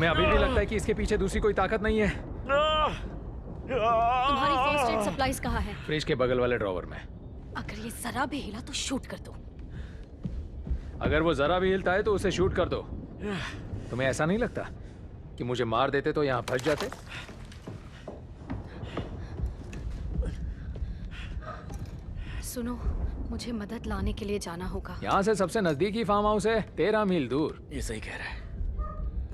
तुम्हें अभी भी लगता है कि इसके पीछे दूसरी कोई ताकत नहीं है? तुम्हारी फर्स्ट एड सप्लाईज कहाँ है? फ्रिज के बगल वाले ड्रॉवर में। अगर ये जरा भी हिला तो शूट कर दो। अगर वो जरा भी हिलता है तो उसे शूट कर दो। तुम्हें ऐसा नहीं लगता कि मुझे मार देते तो यहाँ फंस जाते? सुनो, मुझे मदद लाने के लिए जाना होगा। यहाँ से सबसे नजदीकी फार्म हाउस है 13 मील दूर। ये सही कह रहा है।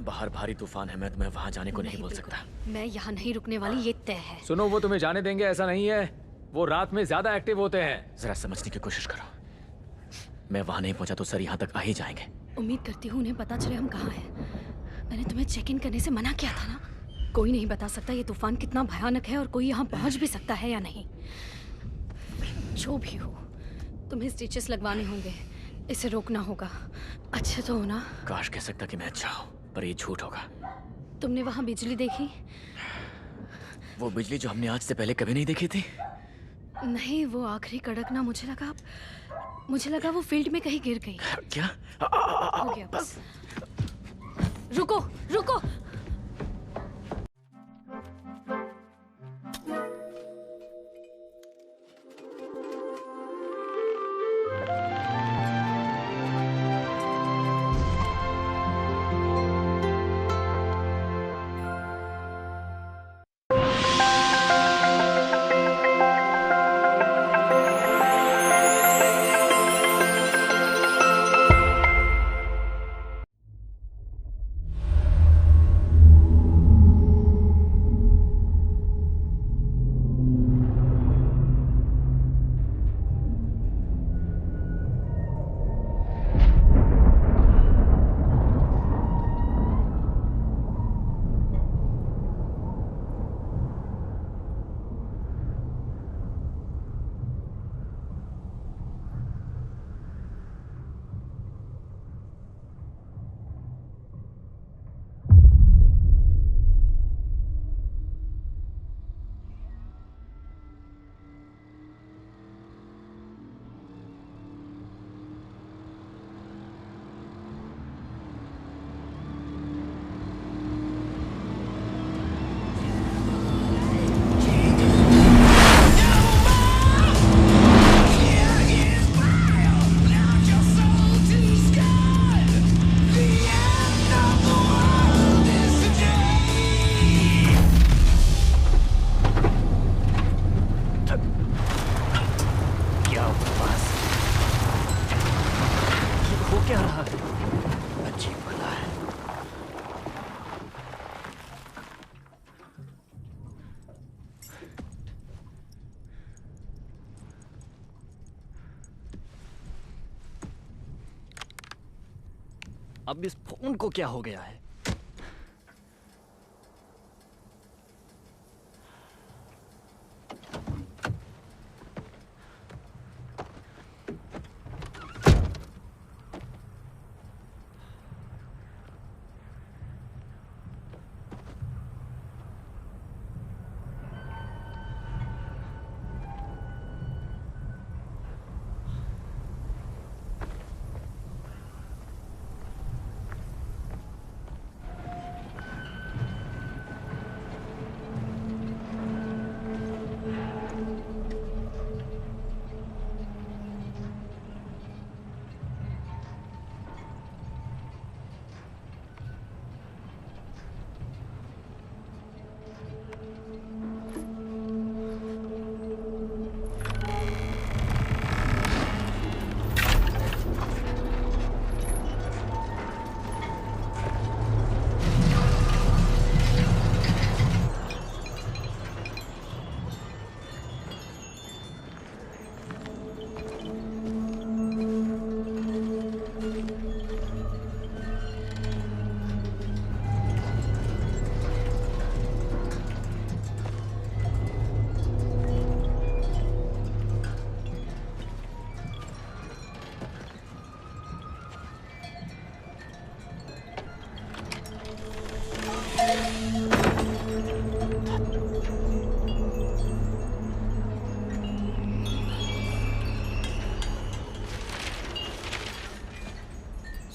बाहर भारी तूफान है, मैं तुम्हें वहां जाने को नहीं बोल सकता। मैं यहाँ नहीं रुकने वाली, ये तय है। सुनो, वो तुम्हें जाने देंगे ऐसा नहीं है। वो रात में ज्यादा एक्टिव होते हैं। जरा समझने की कोशिश करो। मैं वहां नहीं पहुंचा तो सर यहाँ तक आ ही जाएंगे। उम्मीद करती हूँ उन्हें पता चले हम कहाँ हैं। मैंने तुम्हें चेक इन करने से मना किया था ना। कोई नहीं बता सकता ये तूफान कितना भयानक है और कोई यहाँ पहुंच भी सकता है या नहीं। जो भी हो, तुम्हें स्टिचेस लगवाने होंगे। इसे रोकना होगा। अच्छे तो हो ना? काश कह सकता कि मैं अच्छा हूँ, पर ये झूठ होगा। तुमने वहां बिजली देखी? वो बिजली जो हमने आज से पहले कभी नहीं देखी थी? नहीं, वो आखिरी कड़कना मुझे लगा वो फील्ड में कहीं गिर गई। क्या? हो गया बस। रुको रुको। अब इस फोन को क्या हो गया है?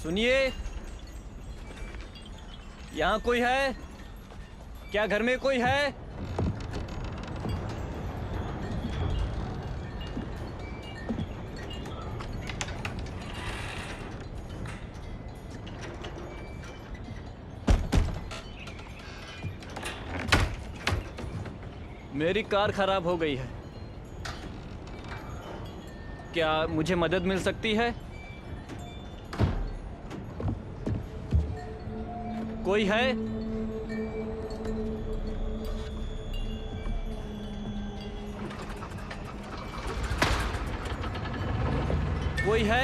सुनिए, यहाँ कोई है? क्या घर में कोई है? मेरी कार खराब हो गई है। क्या मुझे मदद मिल सकती है? कोई है? कोई है?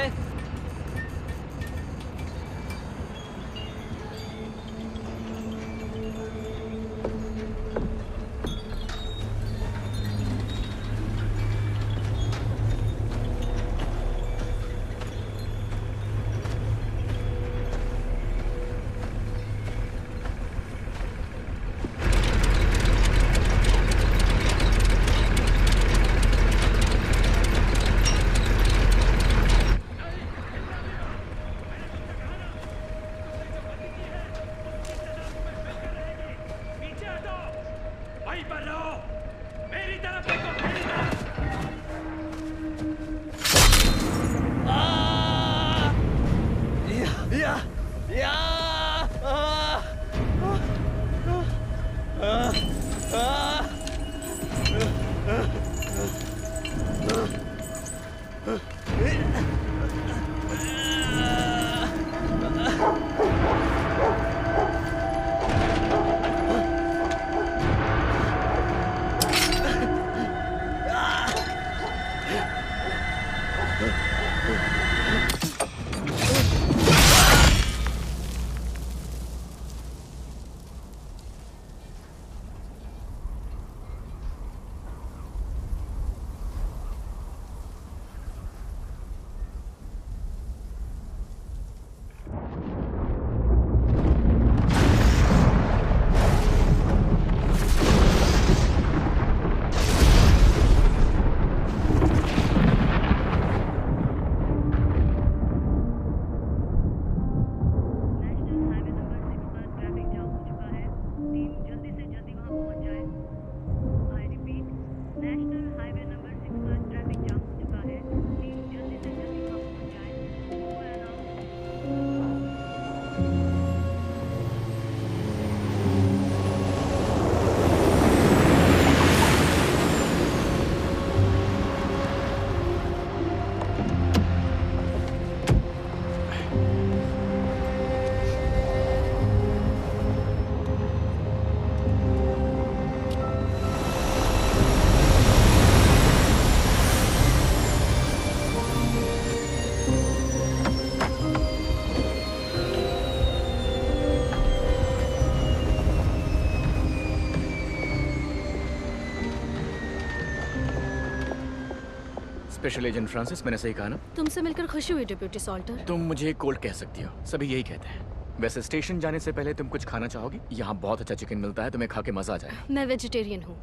स्पेशल एजेंट फ्रांसिस, मैंने सही कहा ना? तुमसे मिलकर खुशी हुई डिप्यूटी सॉल्टर। तुम मुझे कोल्ड कह सकती हो, सभी यही कहते हैं। वैसे स्टेशन जाने से पहले तुम कुछ खाना चाहोगी? यहाँ बहुत अच्छा चिकन मिलता है, तुम्हें खा के मजा आ जाए। मैं वेजिटेरियन हूँ।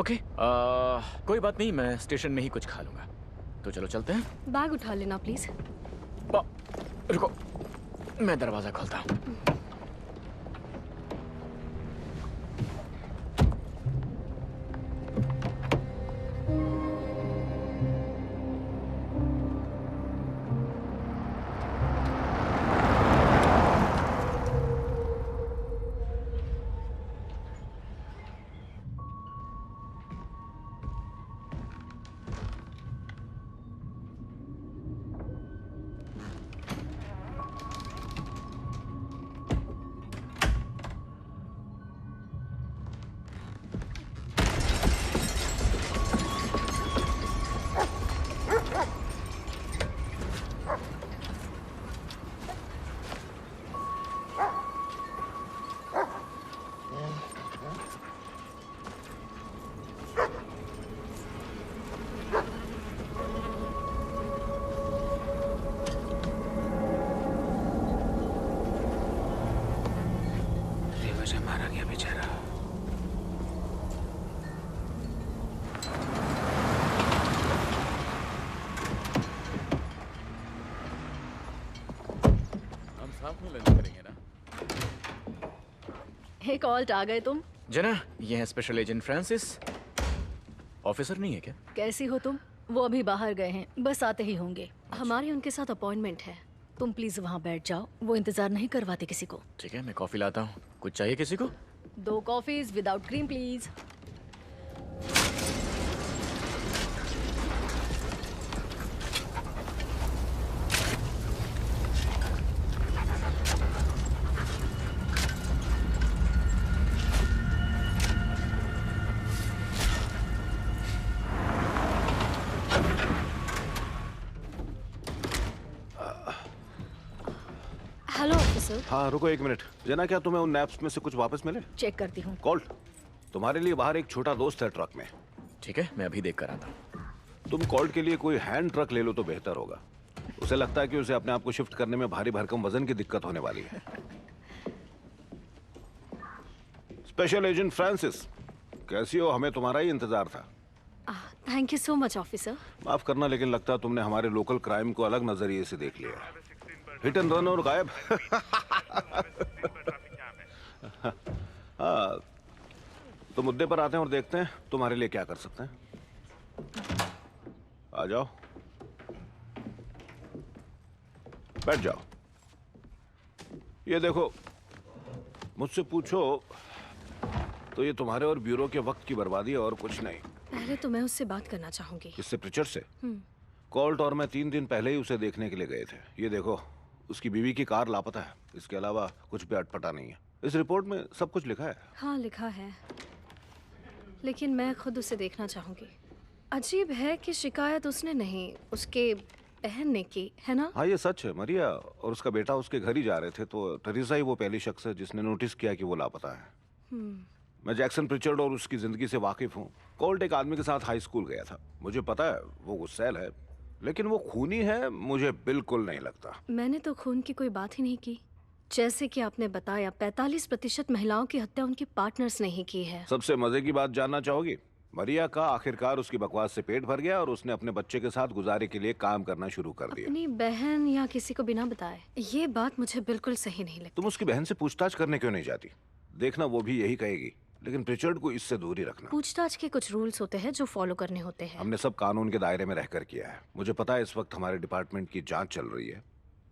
ओके, कोई बात नहीं, मैं स्टेशन में ही कुछ खा लूंगा। तो चलो चलते हैं। बैग उठा लेना प्लीज। रुको, मैं दरवाजा खोलता हूँ। मारा गया बेचारा। हम साथ में लंच करेंगे ना? हे कॉल्ट, आ गए तुम? जना, ये है स्पेशल एजेंट फ्रांसिस। ऑफिसर नहीं है क्या? कैसी हो तुम? वो अभी बाहर गए हैं, बस आते ही होंगे। हमारी उनके साथ अपॉइंटमेंट है। तुम प्लीज वहाँ बैठ जाओ, वो इंतजार नहीं करवाते किसी को। ठीक है, मैं कॉफी लाता हूँ। कुछ चाहिए किसी को? 2 coffees without cream please. Hello officer. हाँ रुको 1 मिनट। जना, क्या तुम्हें उन नैप्स में से कुछ वापस मिले? चेक करती हूँ। कॉल्ट, तुम्हारे लिए बाहर एक छोटा दोस्त है ट्रक में। ठीक है, मैं अभी देख कर आता हूँ। तुम कॉल्ट के लिए कोई हैंड ट्रक ले लो तो बेहतर होगा। उसे लगता है कि उसे अपने आप को शिफ्ट करने में भारी भरकम वजन की दिक्कत होने वाली है। स्पेशल एजेंट फ्रांसिस, कैसी हो? हमें तुम्हारा ही इंतजार था। Thank you so much officer. माफ करना, लेकिन लगता है तुमने हमारे लोकल क्राइम को अलग नजरिए से देख लिया। हिट एंड रन और गायब। हाँ, तो मुद्दे पर आते हैं और देखते हैं तुम्हारे लिए क्या कर सकते हैं। आ जाओ, बैठ जाओ। ये देखो, मुझसे पूछो तो ये तुम्हारे और ब्यूरो के वक्त की बर्बादी है और कुछ नहीं। पहले तो मैं उससे बात करना चाहूंगी। किससे? प्रिचर्ड से। कॉल्ट और मैं 3 दिन पहले ही उसे देखने के लिए गए थे। ये देखो, उसकी बीवी की कार लापता है। इसके अलावा कुछ भी अटपटा नहीं है। इस रिपोर्ट में सब कुछ लिखा है। हाँ लिखा है, लेकिन मैं खुद उसे देखना चाहूंगी। अजीब है कि शिकायत उसने नहीं, उसके बहन ने की है ना? हाँ ये सच है। मरिया और उसका बेटा उसके घर ही जा रहे थे तो टेरेसा ही वो पहली शख्स है जिसने नोटिस किया कि वो लापता है। मैं जैक्सन प्रिचर्ड और उसकी जिंदगी से वाकिफ हूँ। कॉल्ट एक आदमी के साथ हाई स्कूल गया था। मुझे पता है वो गुस्सैल है, लेकिन वो खूनी है मुझे बिल्कुल नहीं लगता। मैंने तो खून की कोई बात ही नहीं की। जैसे कि आपने बताया 45% महिलाओं की हत्या उनके पार्टनर्स ने ही की है। सबसे मजे की बात जानना चाहोगी? मरिया का आखिरकार उसकी बकवास से पेट भर गया और उसने अपने बच्चे के साथ गुजारे के लिए काम करना शुरू कर दिया। अपनी बहन या किसी को बिना बताए, ये बात मुझे बिल्कुल सही नहीं लगती। तुम उसकी बहन से पूछताछ करने क्यों नहीं जाती? देखना वो भी यही कहेगी, लेकिन प्रिचर्ड को इससे दूर ही रखना। पूछताछ के कुछ रूल्स होते हैं जो फॉलो करने होते हैं। हमने सब कानून के दायरे में रहकर किया है। मुझे पता है इस वक्त हमारे डिपार्टमेंट की जांच चल रही है,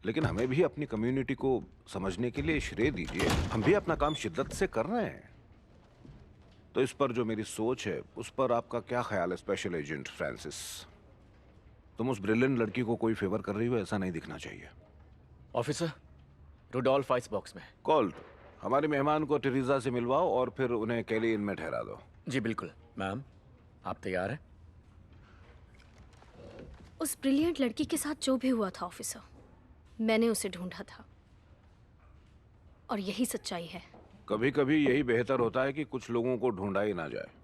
लेकिन हमें भी अपनी कम्युनिटी को समझने के लिए श्रेय दीजिए। हम भी अपना काम शिद्दत से कर रहे हैं। तो इस पर जो मेरी सोच है उस पर आपका क्या ख्याल है स्पेशल एजेंट फ्रांसिस? तुम उस ब्रिलियंट लड़की को कोई फेवर कर रही हो, ऐसा नहीं दिखना चाहिए। ऑफिसर, रुडोल्फ आइस बॉक्स में। कॉल्ट, हमारे मेहमान को टेरेसा से मिलवाओ और फिर उन्हें कैली इन में ठहरा दो। जी बिल्कुल। मैम, आप तैयार हैं? उस ब्रिलियंट लड़की के साथ जो भी हुआ था ऑफिसर, मैंने उसे ढूंढा था और यही सच्चाई है। कभी कभी यही बेहतर होता है कि कुछ लोगों को ढूंढा ही ना जाए।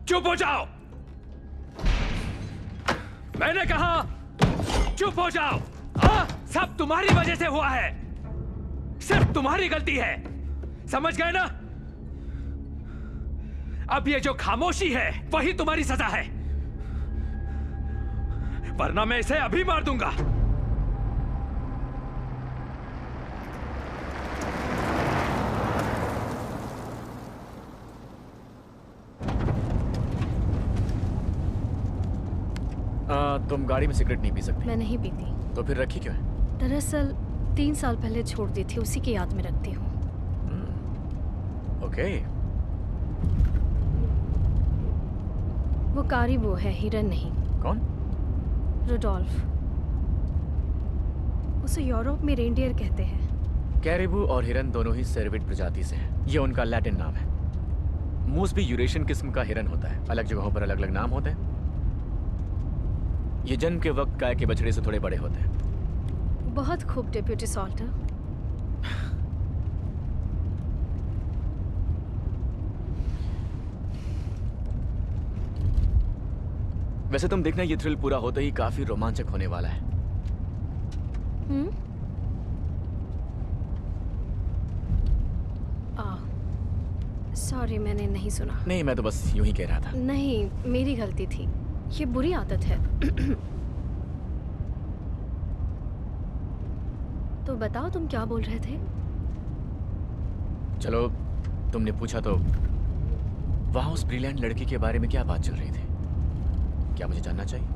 चुप हो जाओ! मैंने कहा चुप हो जाओ। हाँ, सब तुम्हारी वजह से हुआ है। सिर्फ तुम्हारी गलती है, समझ गए ना? अब ये जो खामोशी है वही तुम्हारी सजा है, वरना मैं इसे अभी मार दूंगा। तुम गाड़ी में सिगरेट नहीं पी सकती। मैं नहीं पीती। तो फिर रखी क्यों है? दरअसल 3 साल पहले छोड़ दी थी, उसी की याद में रखती हूँ। ओके। वो कारी वो है, हिरन नहीं। कौन? रुडोल्फ। उसे यूरोप में रेनडियर कहते हैं। कैरिबू और हिरन दोनों ही सेर्विड प्रजाति से हैं। ये उनका लैटिन नाम है। मूस भी यूरेशियन किस्म का हिरन होता है। अलग जगहों पर अलग अलग नाम होते हैं। ये जन्म के वक्त गाय के बछड़े से थोड़े बड़े होते हैं। बहुत खूब डेप्यूटी सॉल्टर। वैसे तुम देखना, ये थ्रिल पूरा होते ही काफी रोमांचक होने वाला है। सॉरी, मैंने नहीं सुना। नहीं, मैं तो बस यूं ही कह रहा था। नहीं, मेरी गलती थी। ये बुरी आदत है। तो बताओ, तुम क्या बोल रहे थे? चलो, तुमने पूछा तो वहां उस ब्रिलियंट लड़की के बारे में क्या बात चल रही थी? क्या मुझे जानना चाहिए?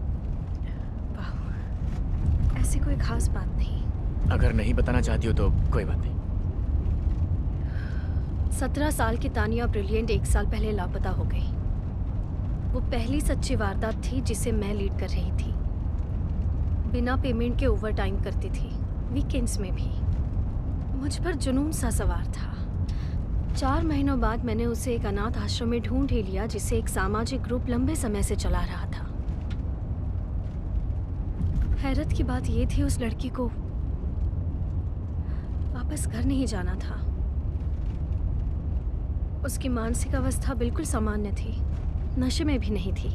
वाह, ऐसी कोई खास बात नहीं। अगर नहीं बताना चाहती हो तो कोई बात नहीं। 17 साल की तानिया ब्रिलियंट 1 साल पहले लापता हो गई। वो पहली सच्ची वारदात थी जिसे मैं लीड कर रही थी। बिना पेमेंट के ओवर टाइम करती थी, वीकेंड्स में भी। मुझ पर जुनून सा सवार था। 4 महीनों बाद मैंने उसे एक अनाथ आश्रम में ढूंढ ही लिया, जिसे एक सामाजिक ग्रुप लंबे समय से चला रहा था। हैरत की बात यह थी, उस लड़की को वापस घर नहीं जाना था। उसकी मानसिक अवस्था बिल्कुल सामान्य थी, नशे में भी नहीं थी।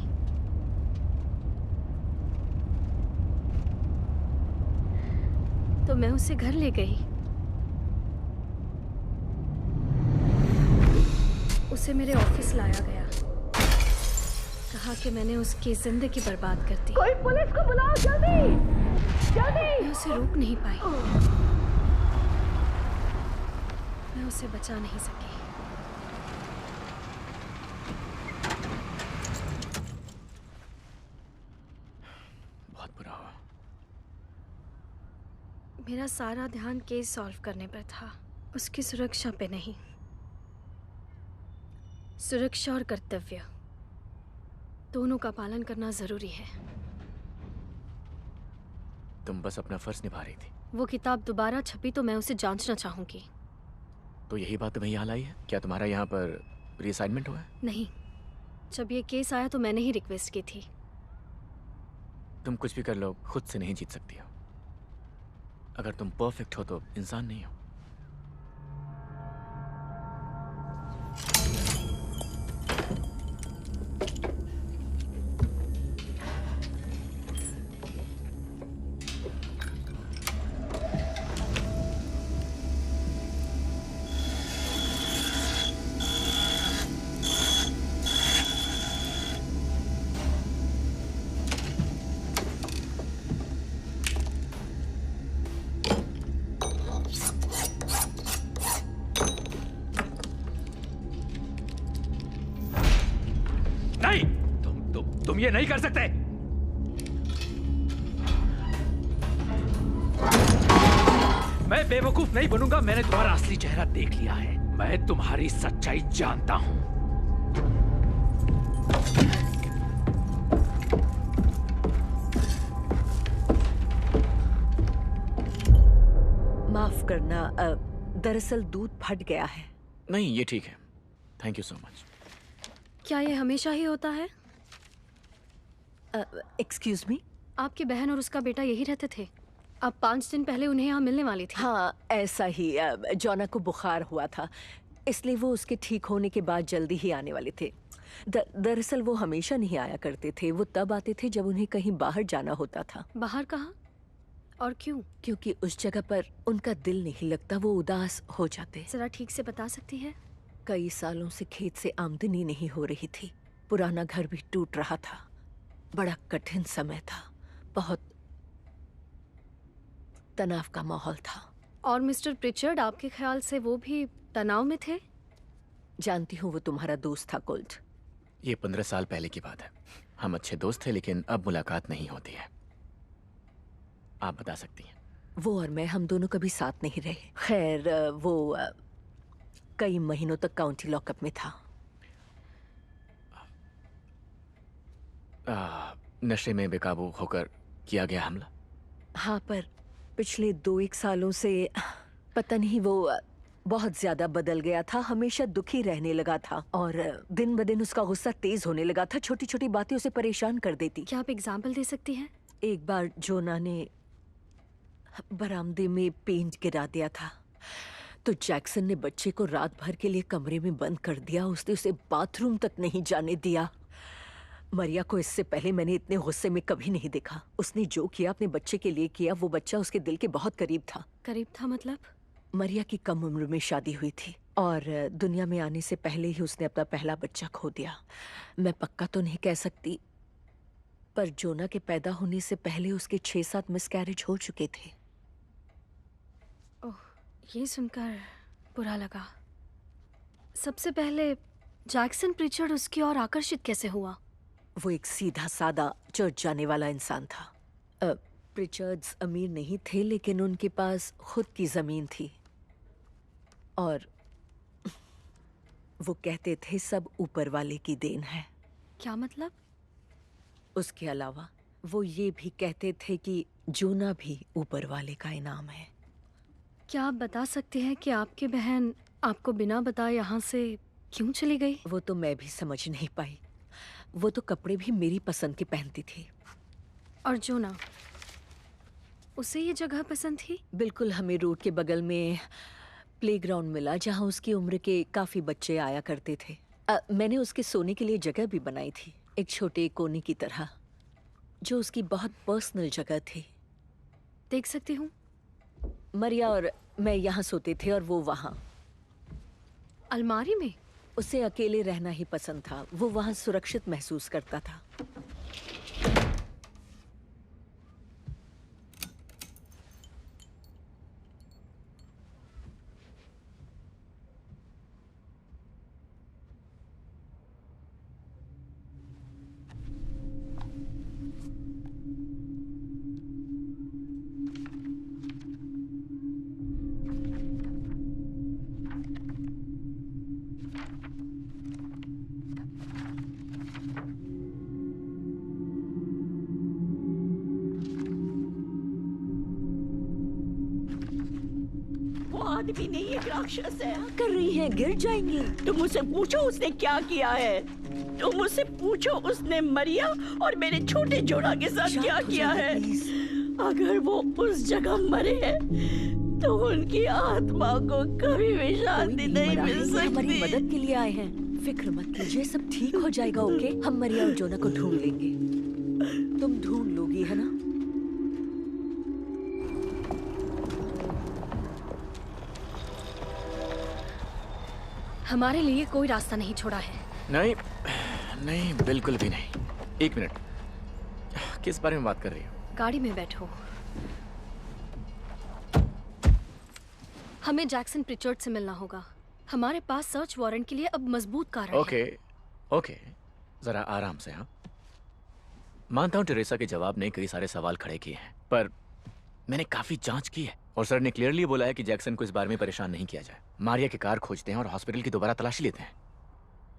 तो मैं उसे घर ले गई। उसे मेरे ऑफिस लाया गया। कहा कि मैंने उसकी जिंदगी बर्बाद कर दी। कोई पुलिस को बुलाओ, जल्दी जल्दी। मैं उसे रोक नहीं पाई। मैं उसे बचा नहीं सकी। बहुत बुरा हुआ। मेरा सारा ध्यान केस सॉल्व करने पर था, उसकी सुरक्षा पे नहीं। सुरक्षा और कर्तव्य दोनों का पालन करना जरूरी है। तुम बस अपना फर्ज निभा रही थी। वो किताब दोबारा छपी तो मैं उसे जांचना चाहूंगी। तो यही बात तुम्हें यहाँ लाई है? क्या तुम्हारा यहाँ पर रीअसाइनमेंट हुआ है? नहीं, जब ये केस आया तो मैंने ही रिक्वेस्ट की थी। तुम कुछ भी कर लो, खुद से नहीं जीत सकती हो। अगर तुम परफेक्ट हो तो इंसान नहीं हो। नहीं, तुम ये नहीं कर सकते। मैं बेवकूफ नहीं बनूंगा। मैंने तुम्हारा असली चेहरा देख लिया है। मैं तुम्हारी सच्चाई जानता हूं। माफ करना, दरअसल दूध फट गया है। नहीं, ये ठीक है। Thank you so much. क्या ये हमेशा ही होता है? Excuse me. आपकी बहन और उसका बेटा यही रहते थे? अब 5 दिन पहले उन्हें यहाँ मिलने वाली थी। हाँ, ऐसा ही। जॉना को बुखार हुआ था, इसलिए वो उसके ठीक होने के बाद जल्दी ही आने वाले थे। दरअसल वो हमेशा नहीं आया करते थे। वो तब आते थे जब उन्हें कहीं बाहर जाना होता था। बाहर कहाँ और क्यों? क्योंकि उस जगह पर उनका दिल नहीं लगता, वो उदास हो जाते। जरा ठीक से बता सकती है? कई सालों से खेत से आमदनी नहीं हो रही थी। पुराना घर भी टूट रहा था। बड़ा कठिन समय था। बहुत तनाव का माहौल था। और मिस्टर प्रिचर्ड, आपके ख्याल से वो भी तनाव में थे? जानती हूँ, वो तुम्हारा दोस्त था कोल्ट। ये 15 साल पहले की बात है। हम अच्छे दोस्त थे, लेकिन अब मुलाकात नहीं होती है। आप बता सकती हैं। वो और मैं, हम दोनों कभी साथ नहीं रहे। खैर, वो कई महीनों तक काउंटी लॉकअप में था। नशे में बेकाबू होकर किया गया हमला। हाँ, पर पिछले 2-1 सालों से पता नहीं वो बहुत ज्यादा बदल गया था, हमेशा दुखी रहने लगा था और दिन ब दिन उसका गुस्सा तेज होने लगा था, छोटी छोटी बातें उसे परेशान कर देती। क्या आप एग्जाम्पल दे सकती हैं? एक बार जोना ने बरामदे में पेंट गिरा दिया था तो जैक्सन ने बच्चे को रात भर के लिए कमरे में बंद कर दिया। उसने उसे बाथरूम तक नहीं जाने दिया। मरिया को इससे पहले मैंने इतने गुस्से में कभी नहीं देखा। उसने जो किया अपने बच्चे के लिए किया। वो बच्चा उसके दिल के बहुत करीब था। करीब था मतलब? मरिया की कम उम्र में शादी हुई थी और दुनिया में आने से पहले ही उसने अपना पहला बच्चा खो दिया। मैं पक्का तो नहीं कह सकती, पर जोना के पैदा होने से पहले उसके 6-7 मिसकैरेज हो चुके थे। ओह, ये सुनकर बुरा लगा। सबसे पहले जैक्सन प्रिचर्ड उसकी ओर आकर्षित कैसे हुआ? वो एक सीधा सादा चर्च जाने वाला इंसान था। प्रिचर्ड्स अमीर नहीं थे, लेकिन उनके पास खुद की जमीन थी और वो कहते थे सब ऊपर वाले की देन है। क्या मतलब? उसके अलावा वो ये भी कहते थे कि जोना भी ऊपर वाले का इनाम है। क्या आप बता सकते हैं कि आपकी बहन आपको बिना बताए यहाँ से क्यों चली गई? वो तो मैं भी समझ नहीं पाई। वो तो कपड़े भी मेरी पसंद के पहनती थी। और जोना, उसे ये जगह पसंद थी? बिल्कुल। हमें रोड के बगल में प्लेग्राउंड मिला जहाँ उसकी उम्र के काफी बच्चे आया करते थे। मैंने उसके सोने के लिए जगह भी बनाई थी, एक छोटे कोने की तरह, जो उसकी बहुत पर्सनल जगह थी। देख सकती हूँ? मरिया और मैं यहाँ सोते थे और वो वहाँ। अलमारी में? उसे अकेले रहना ही पसंद था। वो वहाँ सुरक्षित महसूस करता था। आदमी नहीं, एक राक्षस है। कर रही है, गिर जाएंगी। तुम मुझसे पूछो उसने क्या किया है। तुम मुझसे पूछो उसने मरिया और मेरे छोटे जोड़ा के साथ क्या किया है। अगर वो उस जगह मरे हैं तो उनकी आत्मा को कभी भी शांति नहीं मिल सकती। हमारी मदद के लिए आए हैं। फिक्र मत कीजिए, सब ठीक हो जाएगा। ओके, हम मरिया और जोना को ढूंढ लेंगे। तुम ढूंढ लोगी है ना? हमारे लिए कोई रास्ता नहीं छोड़ा है। नहीं नहीं, बिल्कुल भी नहीं। एक मिनट, किस बारे में बात कर रही हो? गाड़ी में बैठो। हमें जैक्सन प्रिचर्ड से मिलना होगा। हमारे पास सर्च वारंट के लिए अब मजबूत कारण है। ओके ओके, जरा आराम से। हाँ, मानता हूँ टेरेसा के जवाब ने कई सारे सवाल खड़े किए हैं, पर मैंने काफी जांच की है और सर ने क्लियरली बोला है कि जैक्सन को इस बारे में परेशान नहीं किया जाए। मारिया की कार खोजते हैं और हॉस्पिटल की दोबारा तलाशी लेते हैं।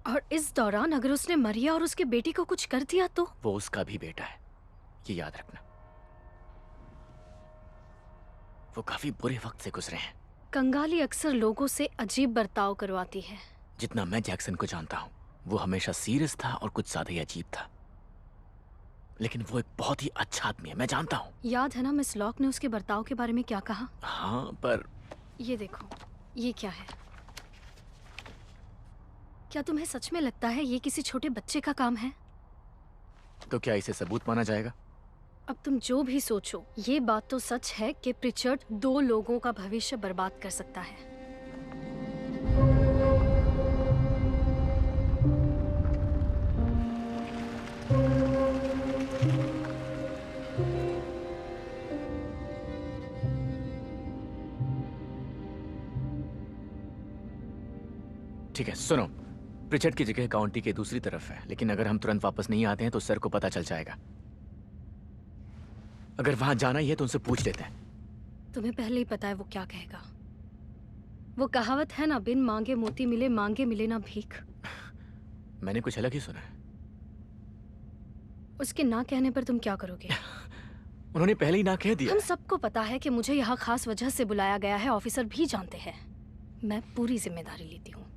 और इस दौरान अगर उसने मरिया और उसके बेटी को कुछ कर दिया तो? वो उसका भी बेटा है, ये याद रखना। वो काफी बुरे वक्त से गुजरे हैं। कंगाली अक्सर लोगों से अजीब बर्ताव करवाती है। जितना मैं जैक्सन को जानता हूँ, वो हमेशा सीरियस था और कुछ ज्यादा ही अजीब था, लेकिन वो एक बहुत ही अच्छा आदमी है, मैं जानता हूँ। याद है ना मिस लॉक ने उसके बर्ताव के बारे में क्या कहा? हाँ, पर ये देखो, ये क्या है? क्या तुम्हें सच में लगता है ये किसी छोटे बच्चे का काम है? तो क्या इसे सबूत माना जाएगा? अब तुम जो भी सोचो, ये बात तो सच है कि प्रिचर्ड 2 लोगों का भविष्य बर्बाद कर सकता है। ठीक है, सुनो, प्रिचर्ड की जगह काउंटी के दूसरी तरफ है, लेकिन अगर हम तुरंत वापस नहीं आते हैं तो सर को पता चल जाएगा। अगर वहां जाना ही है तो उनसे पूछ लेते हैं। तुम्हें पहले ही पता है वो क्या कहेगा। वो कहावत है ना, बिन मांगे मोती मिले, मांगे मिले ना भीख। मैंने कुछ अलग ही सुना है। उसके ना कहने पर तुम क्या करोगे? उन्होंने पहले ही ना कह दिया। हम सबको पता है कि मुझे यहाँ खास वजह से बुलाया गया है, ऑफिसर भी जानते हैं। मैं पूरी जिम्मेदारी लेती हूँ।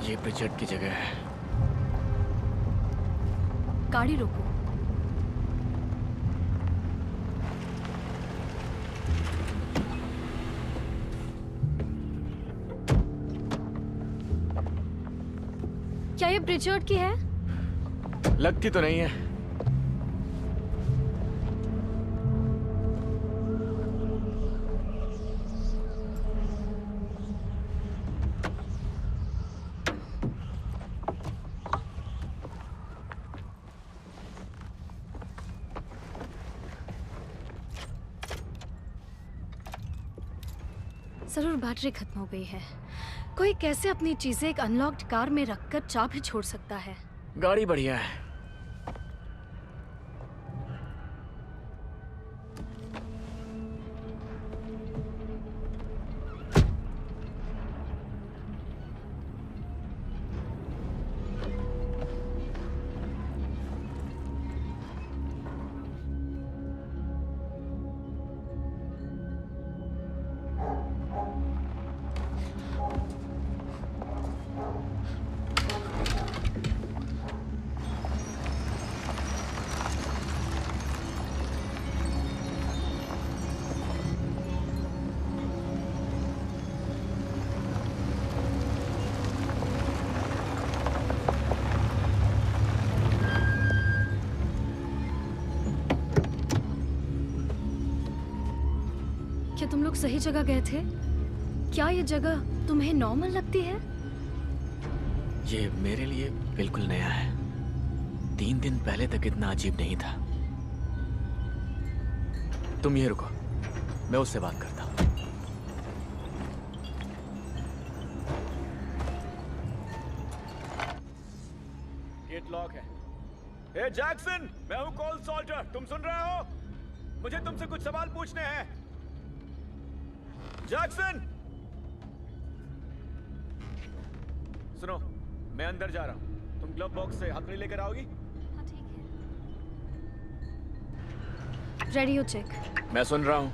ये प्रिचर्ड की जगह है। गाड़ी रोको। क्या ये प्रिचर्ड की है? लगती तो नहीं है। जरूर बैटरी खत्म हो गई है। कोई कैसे अपनी चीजें एक अनलॉक्ड कार में रखकर चाबी छोड़ सकता है? गाड़ी बढ़िया है। क्या तुम लोग सही जगह गए थे? क्या ये जगह तुम्हें नॉर्मल लगती है? ये मेरे लिए बिल्कुल नया है। 3 दिन पहले तक इतना अजीब नहीं था। तुम ये रुको, मैं उससे बात करता हूँ। गेट लॉक है। ए जैक्सन, मैं हूँ कॉल सॉल्टर। तुम सुन रहे हो? मुझे तुमसे कुछ सवाल पूछने हैं। जैक्सन, सुनो, मैं अंदर जा रहा हूँ। तुम ग्लव बॉक्स से हथकड़ी लेकर आओगी? हाँ, ठीक है। Radio check. मैं सुन रहा हूँ।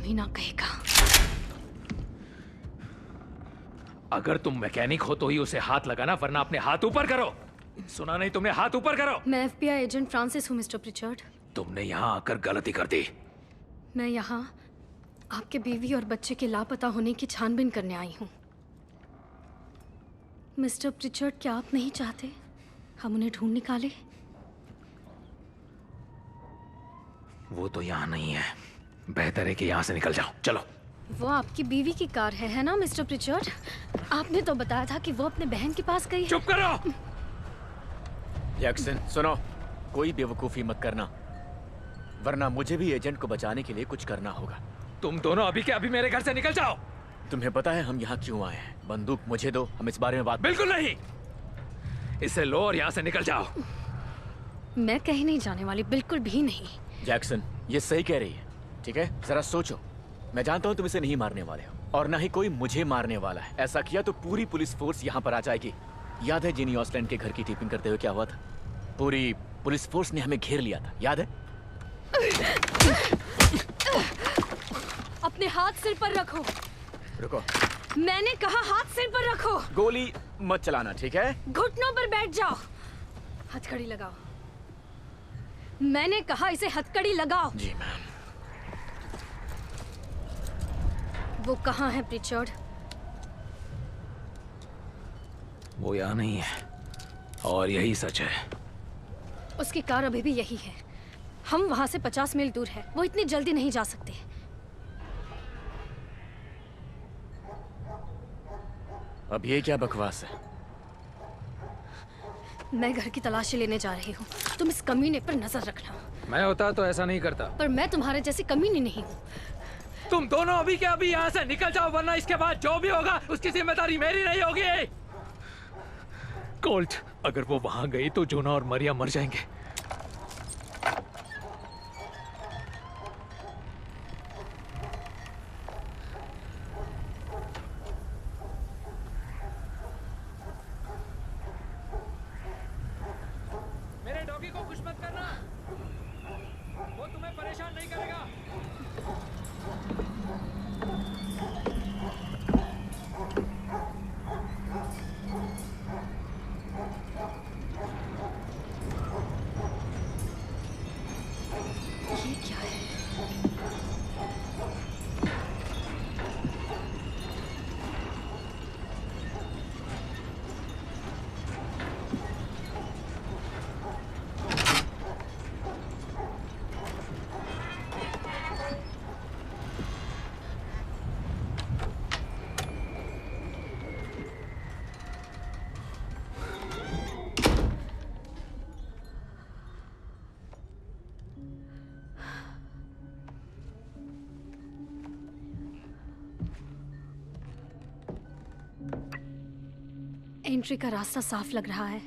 ना कहेगा। अगर तुम मैकेनिक हो तो ही उसे हाथ लगाना, वरना अपने हाथ ऊपर करो। सुना नहीं तुमने? हाथ ऊपर करो। मैं FBI एजेंट फ्रांसिस हूँ मिस्टर प्रिचर्ड। तुमने यहाँ आकर गलती कर दी। मैं यहाँ आपके बीवी और बच्चे के लापता होने की छानबीन करने आई हूँ। मिस्टर प्रिचर्ड, क्या आप नहीं चाहते हम उन्हें ढूंढ निकालें? वो तो यहाँ नहीं है। बेहतर है कि यहाँ से निकल जाओ। चलो। वो आपकी बीवी की कार है ना मिस्टर प्रिचर्ड? आपने तो बताया था कि वो अपने बहन के पास गई है। चुप करो। जैक्सन सुनो, कोई बेवकूफी मत करना, वरना मुझे भी एजेंट को बचाने के लिए कुछ करना होगा। तुम दोनों अभी के अभी मेरे घर से निकल जाओ। तुम्हें पता है हम यहाँ क्यों आए हैं? बंदूक मुझे दो, हम इस बारे में बात। बिल्कुल नहीं। इसे लो और यहाँ से निकल जाओ। मैं कहीं नहीं जाने वाली, बिल्कुल भी नहीं। जैक्सन ये सही कह रही है, ठीक है? जरा सोचो, मैं जानता हूँ तुम इसे नहीं मारने वाले हो और ना ही कोई मुझे मारने वाला है। ऐसा किया तो पूरी पुलिस फोर्स यहाँ पर आ जाएगी। याद है जिनी ऑस्लैंड के घर की टीपिंग करते हुए क्या हुआ था? पूरी पुलिस फोर्स ने हमें घेर लिया था, याद है? अपने हाथ सिर पर रखो। रुको, मैंने कहा हाथ सिर पर रखो। गोली मत चलाना, ठीक है? घुटनों पर बैठ जाओ। हथकड़ी लगाओ। मैंने कहा इसे हथकड़ी लगाओ। जी मैम। वो कहाँ है प्रिचर्ड? वो यहाँ नहीं है और यही सच है। उसकी कार अभी भी यही है। हम वहां से 50 मील दूर है। वो इतनी जल्दी नहीं जा सकते। अब ये क्या बकवास है? मैं घर की तलाशी लेने जा रही हूँ। तुम इस कमीने पर नजर रखना। मैं होता तो ऐसा नहीं करता। पर मैं तुम्हारे जैसी कमीनी नहीं हूँ। तुम दोनों अभी के अभी यहाँ से निकल जाओ, वरना इसके बाद जो भी होगा उसकी जिम्मेदारी मेरी नहीं होगी। कोल्ट, अगर वो वहां गई तो जोना और मरिया मर जाएंगे। मेरे डॉगी को खुश मत करना, वो तुम्हें परेशान नहीं करेगा। ये क्या है? एंट्री का रास्ता साफ लग रहा है।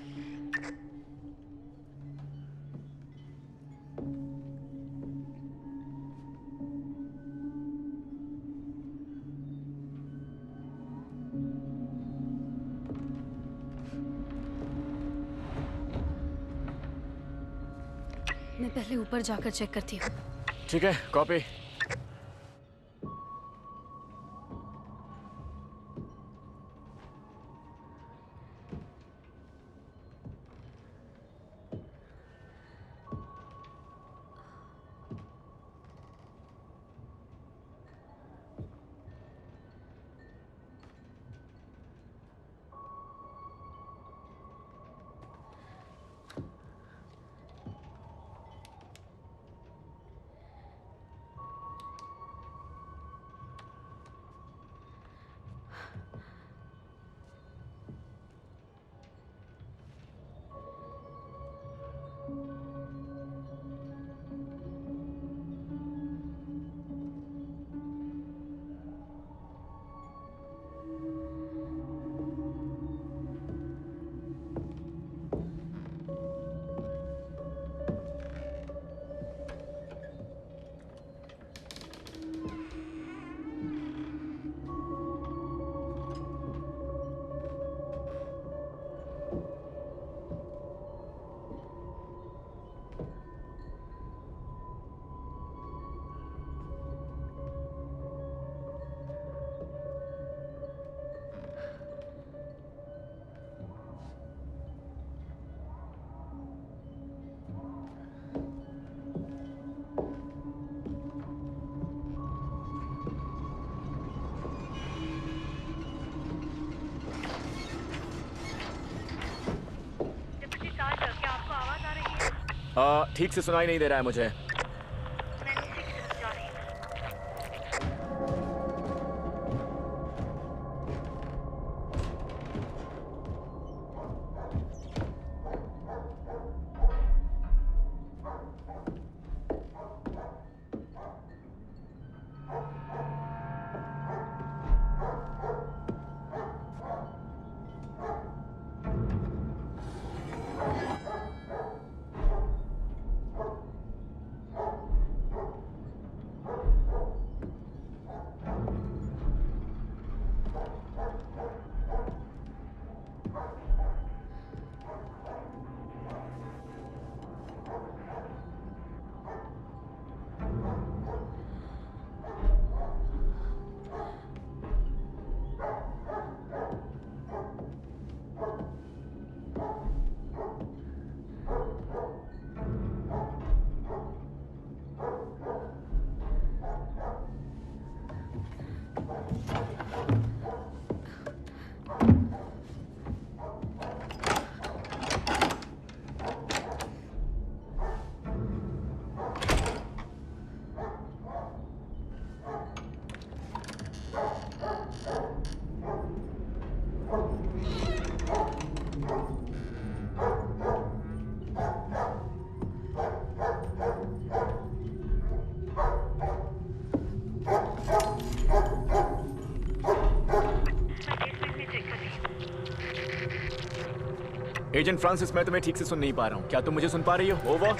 मैं पहले ऊपर जाकर चेक करती हूँ। ठीक है, कॉपी। ठीक से सुनाई नहीं दे रहा है मुझे। एजेंट फ्रांसिस, मैं तुम्हें ठीक से सुन नहीं पा रहा हूँ। क्या तुम मुझे सुन पा रही हो? ओवर।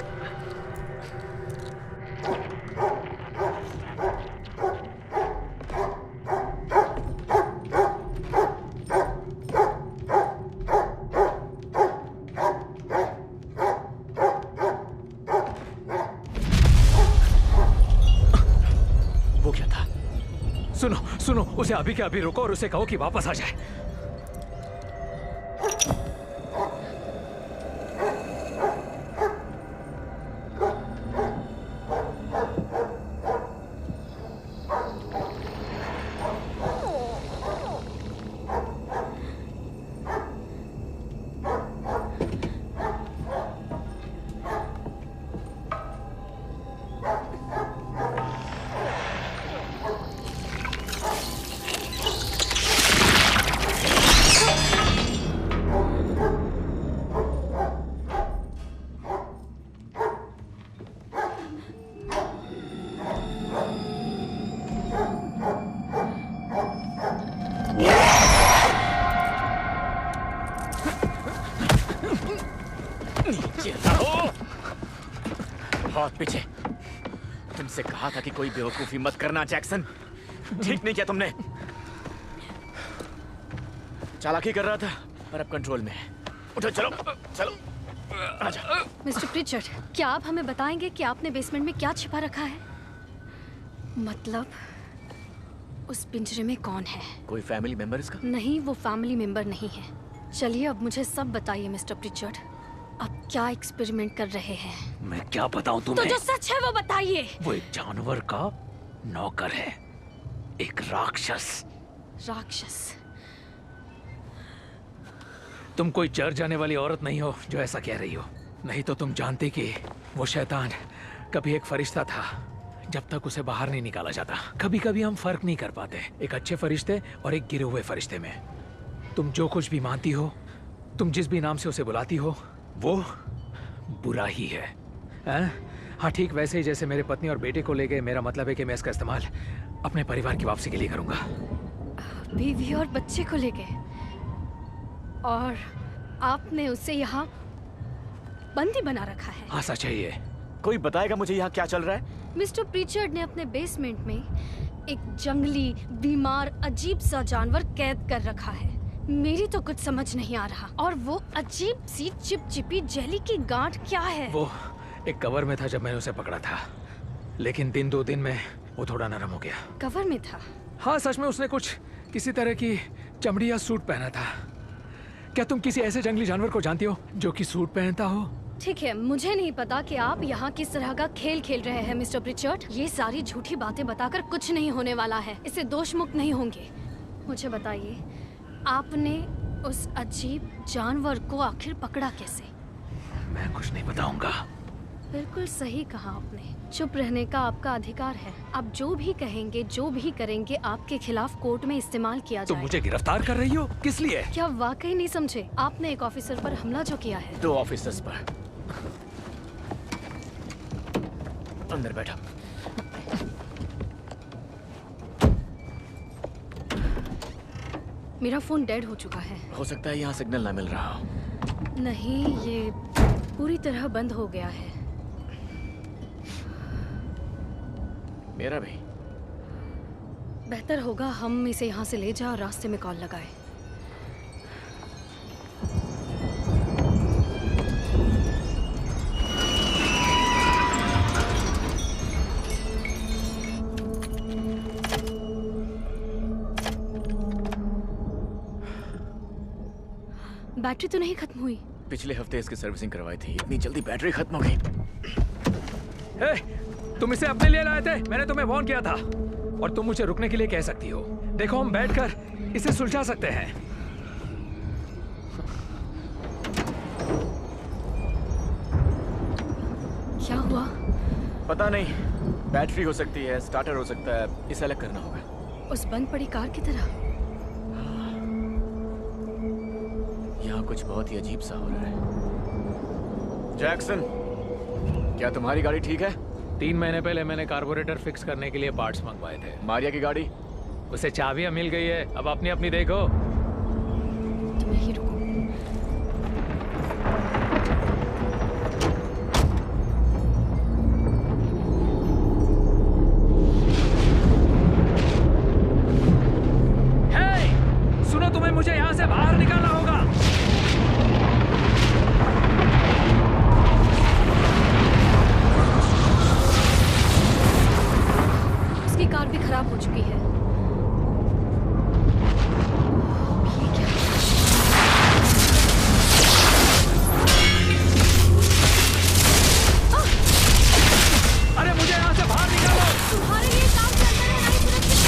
वो क्या था? सुनो सुनो, उसे अभी के अभी रोको और उसे कहो कि वापस आ जाए। बहुत पीछे। तुमसे कहा था कि कोई बेवकूफी मत करना जैक्सन। ठीक नहीं किया तुमने। चालाकी कर रहा था पर अब कंट्रोल में है। उठो, चलो चलो। आजा। मिस्टर प्रिचर्ड, क्या आप हमें बताएंगे कि आपने बेसमेंट में क्या छिपा रखा है? मतलब उस पिंजरे में कौन है? कोई फैमिली मेंबर इसका? नहीं, वो फैमिली मेंबर नहीं है। चलिए अब मुझे सब बताइए मिस्टर प्रिचर्ड, आप क्या एक्सपेरिमेंट कर रहे हैं? मैं क्या बताऊं तो तुम्हें? जो सच है वो बताइए। वो एक जानवर का नौकर है, एक राक्षस। राक्षस? तुम कोई चर्च जाने वाली औरत नहीं हो जो ऐसा कह रही हो। नहीं तो तुम जानते कि वो शैतान कभी एक फरिश्ता था जब तक उसे बाहर नहीं निकाला जाता। कभी कभी हम फर्क नहीं कर पाते एक अच्छे फरिश्ते और एक गिरे हुए फरिश्ते में। तुम जो कुछ भी मानती हो, तुम जिस भी नाम से उसे बुलाती हो, वो बुरा ही है। हाँ, ठीक वैसे ही जैसे मेरे पत्नी और बेटे को लेके मेरा मतलब है कि मैं इसका इस्तेमाल अपने परिवार की वापसी के लिए करूंगा। बीवी और बच्चे को लेके? और आपने उसे यहाँ बंदी बना रखा है? हाँ, सच है ये। कोई बताएगा मुझे यहाँ क्या चल रहा है? मिस्टर प्रीचर्ड ने अपने बेसमेंट में एक जंगली, बीमार, अजीब सा जानवर कैद कर रखा है। मेरी तो कुछ समझ नहीं आ रहा। और वो अजीब सी चिपचिपी जेली की गांठ क्या है? वो एक कवर में था जब मैंने उसे पकड़ा था, लेकिन दिन दो दिन में वो थोड़ा नरम हो गया। कवर में था? हाँ, सच में उसने कुछ किसी तरह की चमड़ी या सूट पहना था। क्या तुम किसी ऐसे जंगली जानवर को जानती हो जो कि सूट पहनता हो? ठीक है, मुझे नहीं पता कि आप यहाँ किस तरह का खेल खेल रहे हैं मिस्टर प्रिचर्ड। ये सारी झूठी बातें बताकर कुछ नहीं होने वाला है। इससे दोष मुक्त नहीं होंगे। मुझे बताइए, आपने उस अजीब जानवर को आखिर पकड़ा कैसे? मैं कुछ नहीं बताऊंगा। बिल्कुल सही कहा आपने। चुप रहने का आपका अधिकार है। आप जो भी कहेंगे, जो भी करेंगे, आपके खिलाफ कोर्ट में इस्तेमाल किया तुम जाएगा। मुझे गिरफ्तार कर रही हो? किस लिए? क्या वाकई नहीं समझे? आपने एक ऑफिसर पर हमला जो किया है। 2 ऑफिसर्स पर। अंदर बैठा। मेरा फोन डेड हो चुका है। हो सकता है यहाँ सिग्नल ना मिल रहा हो। नहीं, ये पूरी तरह बंद हो गया है। मेरा भी। बेहतर होगा हम इसे यहाँ से ले जाएं और रास्ते में कॉल लगाएं। बैटरी तो नहीं खत्म हुई? पिछले हफ्ते इसकी सर्विसिंग करवाई थी, इतनी जल्दी बैटरी खत्म हो गई। तुम इसे अपने लिए लाए थे? मैंने तुम्हें वार्न किया था। और तुम मुझे रुकने के लिए कह सकती हो। देखो, हम बैठकर इसे सुलझा सकते हैं। क्या हुआ? पता नहीं, बैटरी हो सकती है, स्टार्टर हो सकता है, इसे अलग करना होगा। उस बंद पड़ी कार की तरह? यहाँ कुछ बहुत ही अजीब सा हो रहा है। जैक्सन, क्या तुम्हारी गाड़ी ठीक है? 3 महीने पहले मैंने कार्बोरेटर फिक्स करने के लिए पार्ट्स मंगवाए थे। मारिया की गाड़ी? उसे चाबियां मिल गई है। अब अपनी अपनी देखो। तुम यहीं रुको। खराब हो चुकी है। ये क्या? अरे मुझे यहाँ से बाहर निकालो। तुम्हारे लिए काम के अंदर है, नहीं सुरक्षित।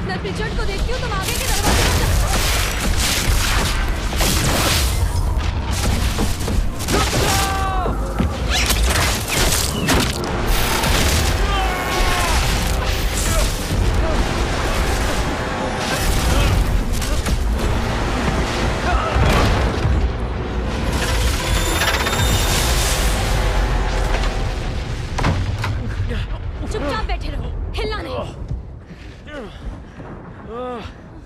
मैं प्रिचर्ड को देखती हूँ, तुम आगे के दरवाजे पर चलो। चुपचाप बैठे रहो, हिलना नहीं।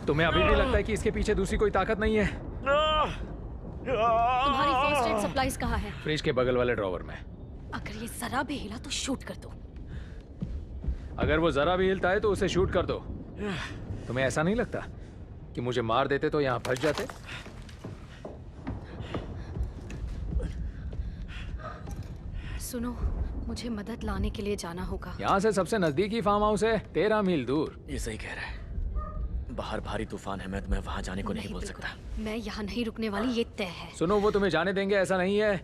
तुम्हें अभी भी लगता है कि इसके पीछे दूसरी कोई ताकत नहीं है? तुम्हारी फर्स्ट एड सप्लाईज कहाँ है? फ्रिज के बगल वाले ड्रॉवर में। अगर ये जरा भी हिला तो शूट कर दो। अगर वो जरा भी हिलता है तो उसे शूट कर दो। तुम्हें ऐसा नहीं लगता कि मुझे मार देते तो यहाँ फंस जाते? सुनो, मुझे मदद लाने के लिए जाना होगा। यहाँ से सबसे नजदीकी फार्म हाउस है 13 मील दूर। ये सही कह रहा है। बाहर भारी तूफान है, मैं तुम्हें वहां जाने को नहीं बोल बिल्कुल। सकता। मैं यहाँ नहीं रुकने वाली, ये तय है। सुनो, वो तुम्हें जाने देंगे ऐसा नहीं है।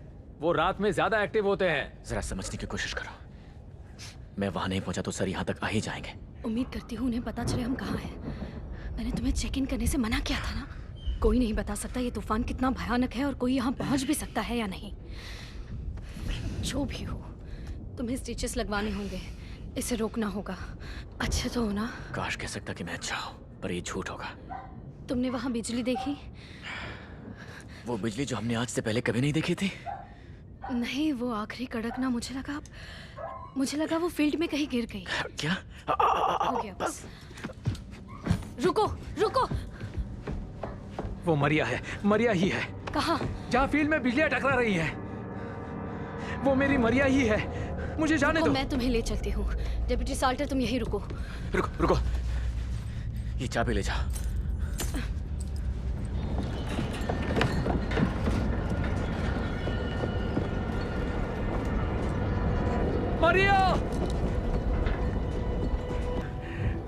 वो रात में ज्यादा एक्टिव होते हैं। जरा समझने की कोशिश करो। मैं वहां नहीं पहुंचा तो सर यहाँ तक आ ही जाएंगे। उम्मीद करती हूँ उन्हें पता चले हम कहाँ हैं। मैंने तुम्हें चेक इन करने से मना किया था ना। कोई नहीं बता सकता ये तूफान कितना भयानक है और कोई यहाँ पहुँच भी सकता है या नहीं। जो भी हो, तुम्हें स्टिचेस लगवाने होंगे। इसे रोकना होगा। अच्छा तो हो ना? काश कह सकता कि मैं अच्छा हूँ, पर ये झूठ होगा। तुमने वहाँ बिजली देखी? वो बिजली जो हमने आज से पहले कभी नहीं देखी थी। नहीं, वो आखिरी कड़कना मुझे लगा वो फील्ड में कहीं गिर गई। क्या? हो गया बस। रुको रुको। वो मरिया है, मरिया ही है। कहाँ? जहाँ फील्ड में बिजलियाँ टकरा रही हैं। वो मेरी मरिया ही है। मुझे जाने दो। मैं तुम्हें ले चलती हूँ। डेप्यूटी साल्टर, तुम यहीं रुको। रुको रुको, ये चाबी ले जाओ। मरिया!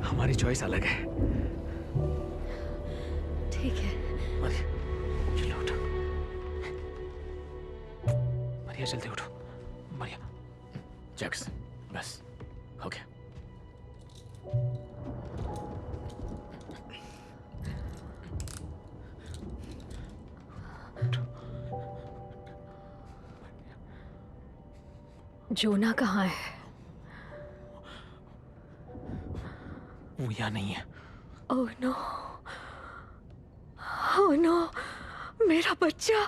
हमारी चॉइस अलग है। ठीक है। मरिया, चलो उठो। मरिया जल्दी उठो। मरिया। जैक्स, बस हो गया। जोना कहाँ है? वो यहाँ नहीं है। ओह नो, ओह नो, मेरा बच्चा।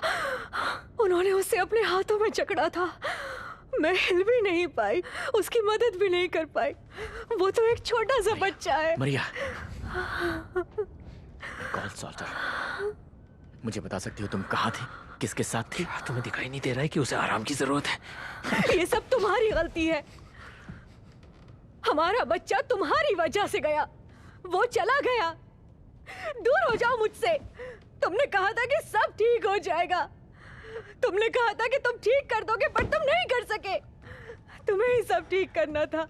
उन्होंने उसे अपने हाथों में जकड़ा था। मैं हिल भी नहीं पाई, उसकी मदद भी नहीं कर पाई। वो तो एक छोटा सा बच्चा है। मरिया, कॉल सॉल्टर, मुझे बता सकती हो तुम कहाँ थी, किसके साथ थी? तुम्हें दिखाई नहीं दे रहा है कि उसे आराम की जरूरत है? ये सब तुम्हारी गलती है। हमारा बच्चा तुम्हारी वजह से गया। वो चला गया। दूर हो जाओ मुझसे। तुमने कहा था कि सब ठीक हो जाएगा। तुमने कहा था कि तुम ठीक कर दोगे, पर तुम नहीं कर सके। तुम्हें ही सब ठीक करना था।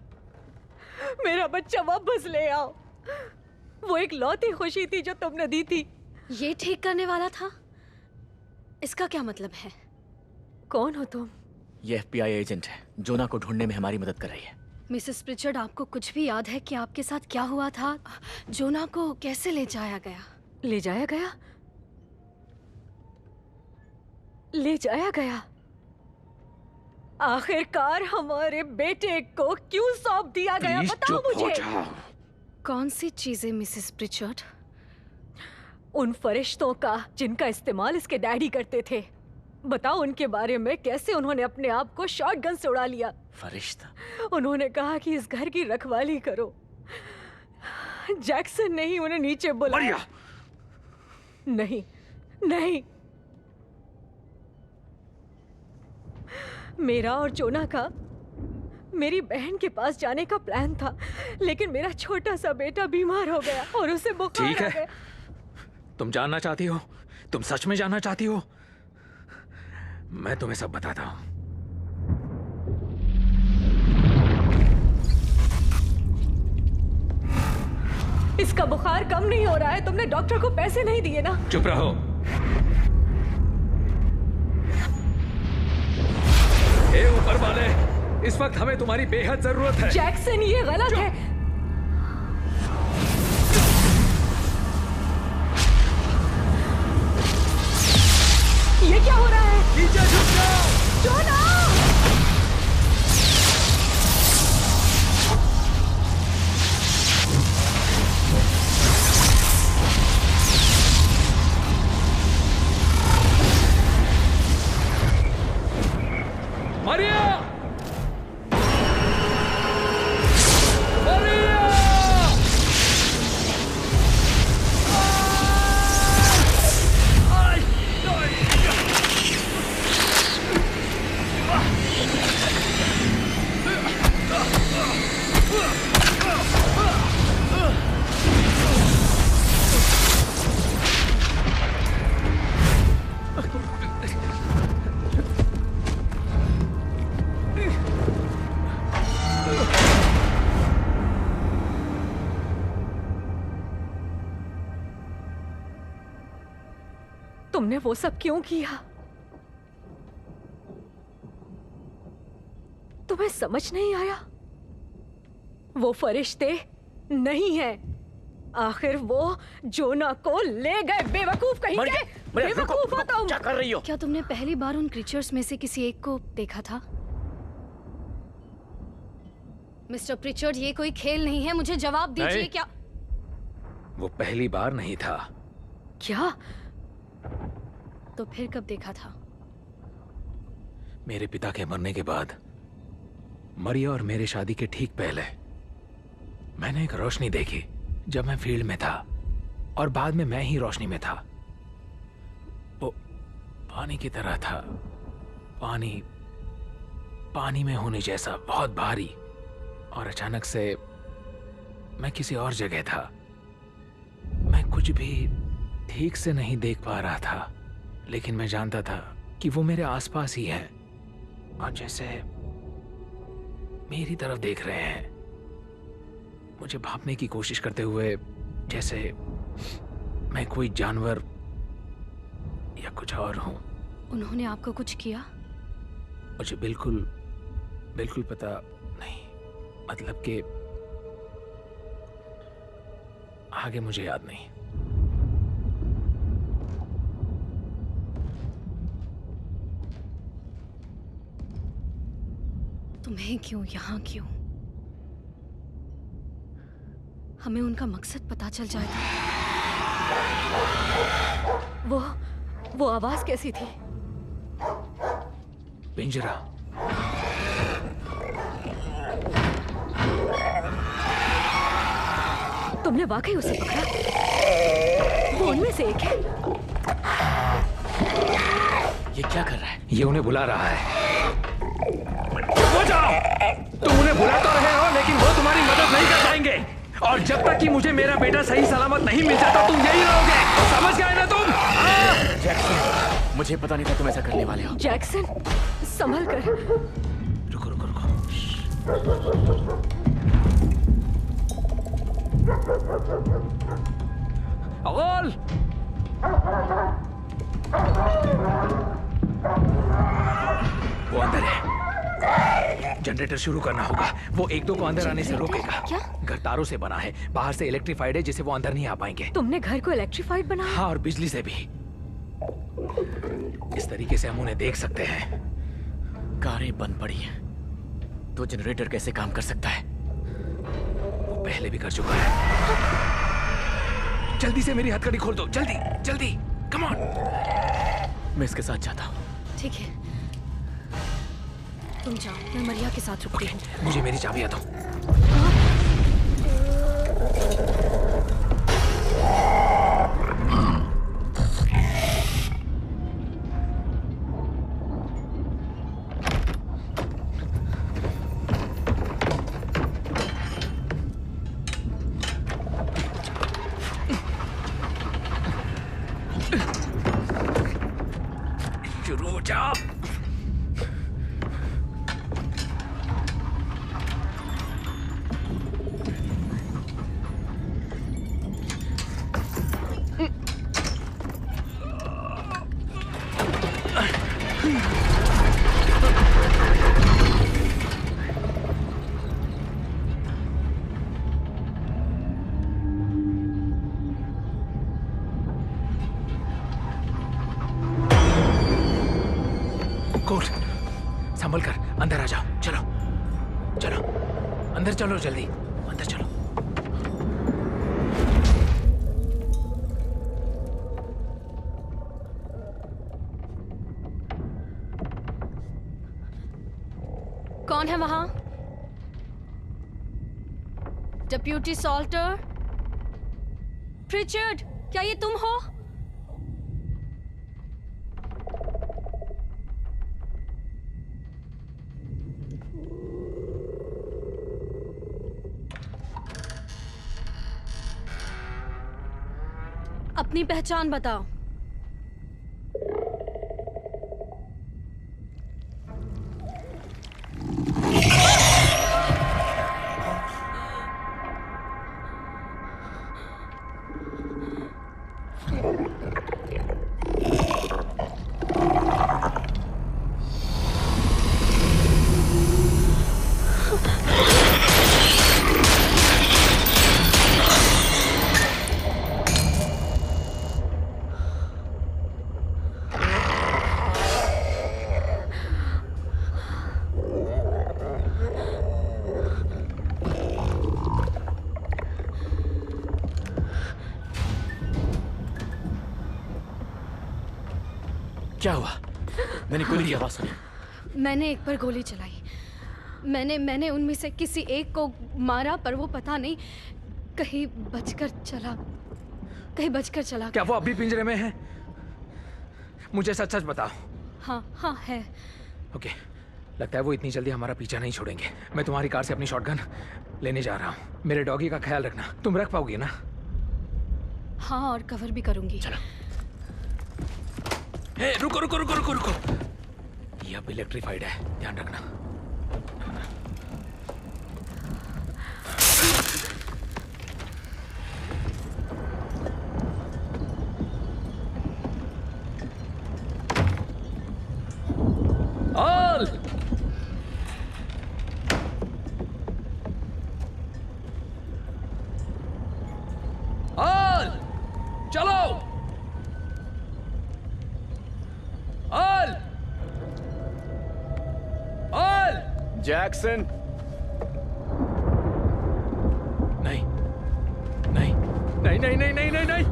मेरा बच्चा वापस ले आओ। वो एक लौती खुशी थी जो तुमने दी थी। ये ठीक करने वाला था? इसका क्या मतलब है? कौन हो तुम? ये FBI एजेंट है, जोना को ढूंढने में हमारी मदद कर रही है। मिसेस प्रिचर्ड, आपको कुछ भी याद है कि आपके साथ क्या हुआ था? जोना को कैसे ले जाया गया? ले जाया गया? ले जाया गया? आखिरकार हमारे बेटे को क्यों सौंप दिया गया? प्लीज बताओ चुप हो मुझे। जाओ। कौन सी चीजें मिसेस प्रिचर्ड? उन फरिश्तों का जिनका इस्तेमाल इसके डैडी करते थे। बताओ उनके बारे में, कैसे उन्होंने अपने आप को शॉटगन से उड़ा लिया। फरिश्ता? उन्होंने कहा कि इस घर की रखवाली करो। जैक्सन ने ही उन्हें नीचे बुलाया। नहीं, नहीं। मेरा और जोना का मेरी बहन के पास जाने का प्लान था, लेकिन मेरा छोटा सा बेटा बीमार हो गया और उसे बुखार ठीक आ है। गया। तुम जानना चाहती हो? तुम सच में जानना चाहती हो? मैं तुम्हें सब बताता हूं। बुखार कम नहीं हो रहा है। तुमने डॉक्टर को पैसे नहीं दिए ना? चुप रहो। हे ऊपर वाले, इस वक्त हमें तुम्हारी बेहद जरूरत है। जैक्सन, ये गलत है। ये क्या हो रहा है? नीचे झुक जाओ। जोना! मरिया! तुमने वो सब क्यों किया? तुम्हें समझ नहीं आया? वो फरिश्ते नहीं हैं। आखिर वो जोना को ले गए। बेवकूफ कहीं के। बेवकूफ हो तुम। क्या कर रही हो? क्या तुमने पहली बार उन क्रीचर्स में से किसी एक को देखा था? मिस्टर प्रिचर्ड, ये कोई खेल नहीं है। मुझे जवाब दीजिए। नहीं। क्या वो पहली बार नहीं था। क्या? तो फिर कब देखा था? मेरे पिता के मरने के बाद, मरिया और मेरे शादी के ठीक पहले, मैंने एक रोशनी देखी जब मैं फील्ड में था, और बाद में मैं ही रोशनी में था। वो पानी की तरह था। पानी में होने जैसा, बहुत भारी। और अचानक से मैं किसी और जगह था। मैं कुछ भी ठीक से नहीं देख पा रहा था, लेकिन मैं जानता था कि वो मेरे आसपास ही है, और जैसे मेरी तरफ देख रहे हैं, मुझे भापने की कोशिश करते हुए, जैसे मैं कोई जानवर या कुछ और हूं। उन्होंने आपको कुछ किया? मुझे बिल्कुल पता नहीं। मतलब कि आगे मुझे याद नहीं। तुम्हें क्यों? यहाँ क्यों? हमें उनका मकसद पता चल जाएगा। वो आवाज कैसी थी? पिंजरा। तुमने वाकई उसे पकड़ा? वो उनमें से एक है। ये क्या कर रहा है? ये उन्हें बुला रहा है। हो जाओ! तुम उन्हें बुला तो रहे हो, लेकिन वो तुम्हारी मदद नहीं कर पाएंगे। और जब तक कि मुझे मेरा बेटा सही सलामत नहीं मिल जाता, तुम यही रहोगे। समझ गए ना तुम? जैक्सन, मुझे पता नहीं था तुम ऐसा करने वाले हो। जैक्सन, संभल कर। रुको। अगोल! वो अंदर है। जनरेटर शुरू करना होगा। वो एक दो को अंदर आने से रोकेगा। क्या? घर तारों से बना है, बाहर से इलेक्ट्रीफाइड है, जिससे वो अंदर नहीं आ पाएंगे। तुमने घर को इलेक्ट्रीफाइड बनाया? हाँ, और बिजली से भी। इस तरीके से हम उन्हें देख सकते हैं। कारें बंद पड़ी हैं, तो जनरेटर कैसे काम कर सकता है? वो पहले भी कर चुका है। जल्दी से मेरी हथकड़ी खोल दो। जल्दी कम ऑन। मैं इसके साथ जाता हूँ। ठीक है, तुम जाओ, मैं मरिया के साथ रुकती हूँ। मुझे मेरी चाबियां दो। शुरू हो जाओ। चलो चलो अंदर चलो, जल्दी अंदर चलो। कौन है वहां? Deputy Salter? प्रिचर्ड, क्या ये तुम हो? अपनी पहचान बताओ। क्या हुआ? मैंने गोली की आवाज सुनी। मैंने एक पर गोली चलाई। मैंने उनमें से किसी एक को मारा, पर वो पता नहीं कहीं बचकर चला। क्या वो अभी पिंजरे में है? मुझे सच सच बताओ। हाँ है। ओके, लगता है वो इतनी जल्दी हमारा पीछा नहीं छोड़ेंगे। मैं तुम्हारी कार से अपनी शॉटगन लेने जा रहा हूँ। मेरे डॉगी का ख्याल रखना। तुम रख पाओगी ना? हाँ, और कवर भी करूंगी। चलो। हे, रुको रुको रुको रुको रुको। ये अब इलेक्ट्रीफाइड है, ध्यान रखना। ऑल ऑल चलो। ऑल ऑल जैक्सन, नहीं नहीं नहीं नहीं नहीं नहीं नहीं नहीं।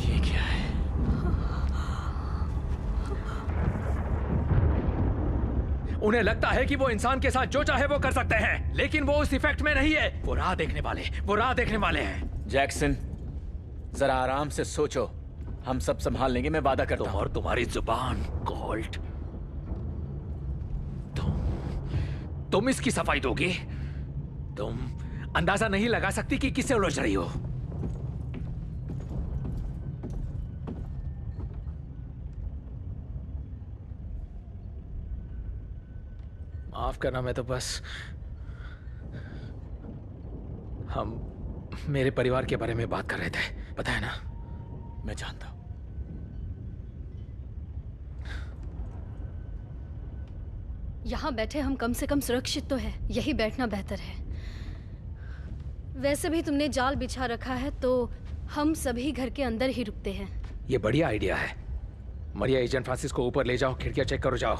ये क्या है? उन्हें लगता है कि वो इंसान के साथ जो चाहे वो कर सकते हैं, लेकिन वो उस इफेक्ट में नहीं है। वो राह देखने वाले हैं। जैक्सन, जरा आराम से सोचो। हम सब संभाल लेंगे, मैं वादा करता तुम हूं। और तुम्हारी जुबान, कोल्ट। तुम इसकी सफाई दोगी? तुम अंदाजा नहीं लगा सकती कि किससे उलझ रही हो। माफ करना, मैं तो बस हम मेरे परिवार के बारे में बात कर रहे थे, पता है ना? मैं जानता हूं। यहाँ बैठे हम कम से कम सुरक्षित तो है। यही बैठना बेहतर है। वैसे भी तुमने जाल बिछा रखा है, तो हम सभी घर के अंदर ही रुकते हैं। ये बढ़िया आइडिया है। मरिया, एजेंट फ्रांसिस को ऊपर ले जाओ, खिड़कियां चेक करो। जाओ,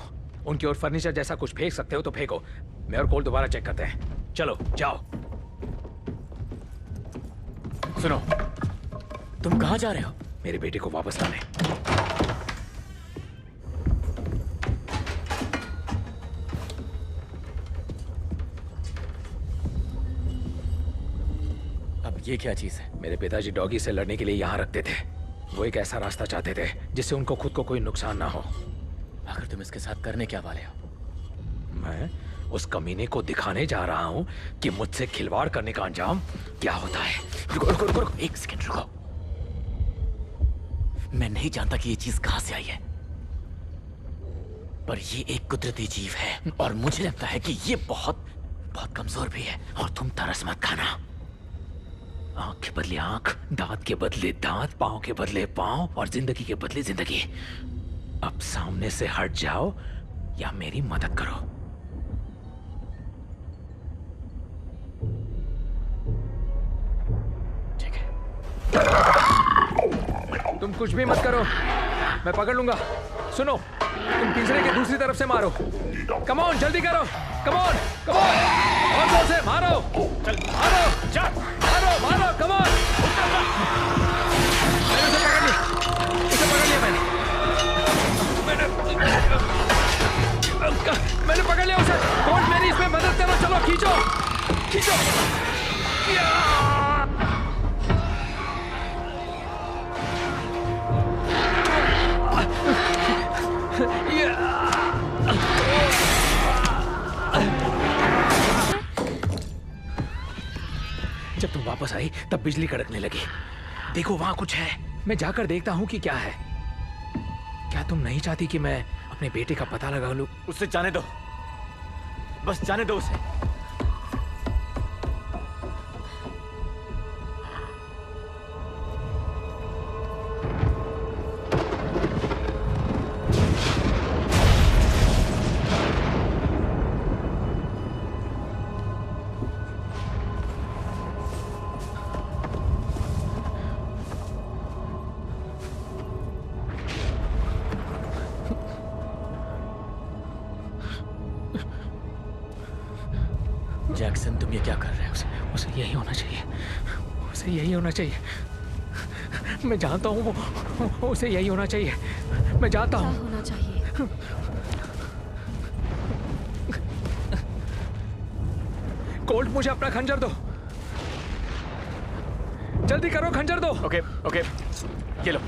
उनकी ओर फर्नीचर जैसा कुछ फेंक सकते हो तो फेंको। मैं और कोल दोबारा चेक करते हैं। चलो जाओ। सुनो, तुम कहां जा रहे हो? मेरे बेटे को वापस लाने। अब ये क्या चीज है? मेरे पिताजी डॉगी से लड़ने के लिए यहाँ रखते थे। वो एक ऐसा रास्ता चाहते थे जिससे उनको खुद को कोई नुकसान ना हो। आखिर तुम इसके साथ करने क्या वाले हो? मैं उस कमीने को दिखाने जा रहा हूँ कि मुझसे खिलवाड़ करने का अंजाम क्या होता है। रुको रुको रुको रुको, एक सेकंड रुको। मैं नहीं जानता कि ये चीज कहां से आई है, पर ये एक कुदरती जीव है और मुझे लगता है कि ये बहुत बहुत कमजोर भी है। और तुम तरस मत खाना। आंख के बदले आंख, दांत के बदले दांत, पांव के बदले पांव और जिंदगी के बदले जिंदगी। अब सामने से हट जाओ या मेरी मदद करो। ठीक है। तुम कुछ भी मत करो, मैं पकड़ लूंगा। सुनो, तुम पिंजरे के दूसरी तरफ से मारो। कम ऑन, जल्दी करो। कम ऑन और जोर से मारो, चल मारो, चल मारो मारो, कम ऑन। मैंने उसे पकड़ लिया मैंने पकड़ लिया उसे। कोल्ट मेरी इसमें मदद करो, चलो खींचो खींचो। जब तुम वापस आई तब बिजली कड़कने लगी। देखो वहां कुछ है, मैं जाकर देखता हूं कि क्या है। क्या तुम नहीं चाहती कि मैं अपने बेटे का पता लगा लूं? उससे जाने दो, बस जाने दो उसे। जैक्सन, तुम ये क्या कर रहे हो? उसे यही होना चाहिए, उसे यही होना चाहिए। मैं जानता हूँ वो उसे यही होना चाहिए। मैं जानता क्या हूँ। होना चाहिए? कोल्ट, मुझे अपना खंजर दो, जल्दी करो, खंजर दो। ओके ओके, ये लो।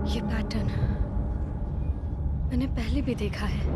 ये पैटर्न मैंने पहले भी देखा है।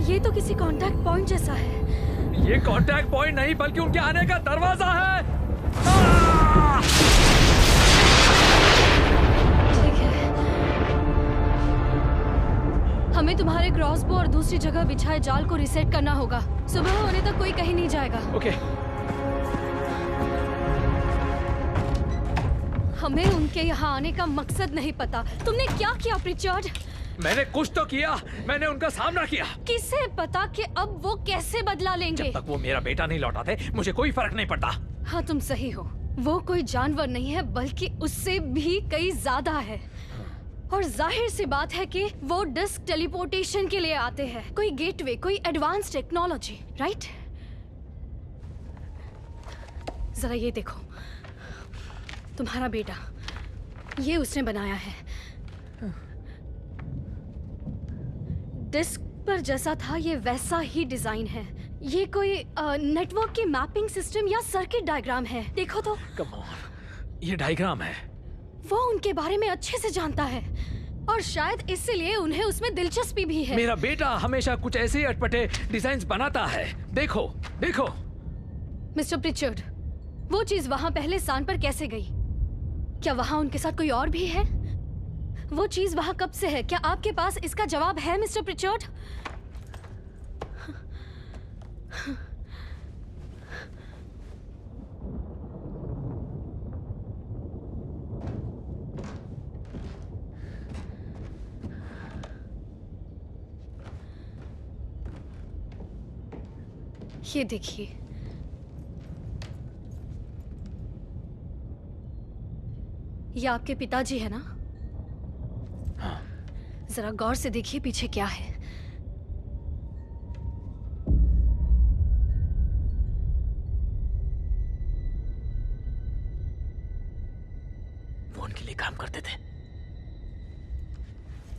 ये तो किसी कांटेक्ट पॉइंट जैसा है। ये कांटेक्ट पॉइंट नहीं बल्कि उनके आने का दरवाजा है। ठीक है, हमें तुम्हारे क्रॉसबो और दूसरी जगह बिछाए जाल को रिसेट करना होगा। सुबह होने तक कोई कहीं नहीं जाएगा। ओके। हमें उनके यहाँ आने का मकसद नहीं पता। तुमने क्या किया प्रिचर्ड? मैंने कुछ तो किया, मैंने उनका सामना किया। किसे पता कि अब वो कैसे बदला लेंगे? जब तक वो मेरा बेटा नहीं लौटाते मुझे कोई फर्क नहीं पड़ता। हाँ, तुम सही हो। वो कोई जानवर नहीं है बल्कि उससे भी कई ज्यादा है। और जाहिर सी बात है कि वो डिस्क टेलीपोर्टेशन के लिए आते हैं। कोई गेटवे, कोई एडवांस टेक्नोलॉजी, राइट? जरा ये देखो, तुम्हारा बेटा, ये उसने बनाया है। डिस्क पर जैसा था ये वैसा ही डिजाइन है। ये कोई नेटवर्क की मैपिंग सिस्टम या सर्किट डायग्राम है। देखो तो। कम ऑन, ये डायग्राम है। वो उनके बारे में अच्छे से जानता है और शायद इसलिए उन्हें उसमें दिलचस्पी भी है। मेरा बेटा हमेशा कुछ ऐसे ही अटपटे डिजाइन्स बनाता है। देखो देखो। मिस्टर प्रिचर्ड, वो चीज वहां पहले स्थान पर कैसे गई? क्या वहां उनके साथ कोई और भी है? वो चीज वहां कब से है? क्या आपके पास इसका जवाब है मिस्टर प्रिचर्ड? ये देखिए, ये आपके पिताजी है ना? हाँ। जरा गौर से देखिए पीछे क्या है। वो उनके लिए काम करते थे।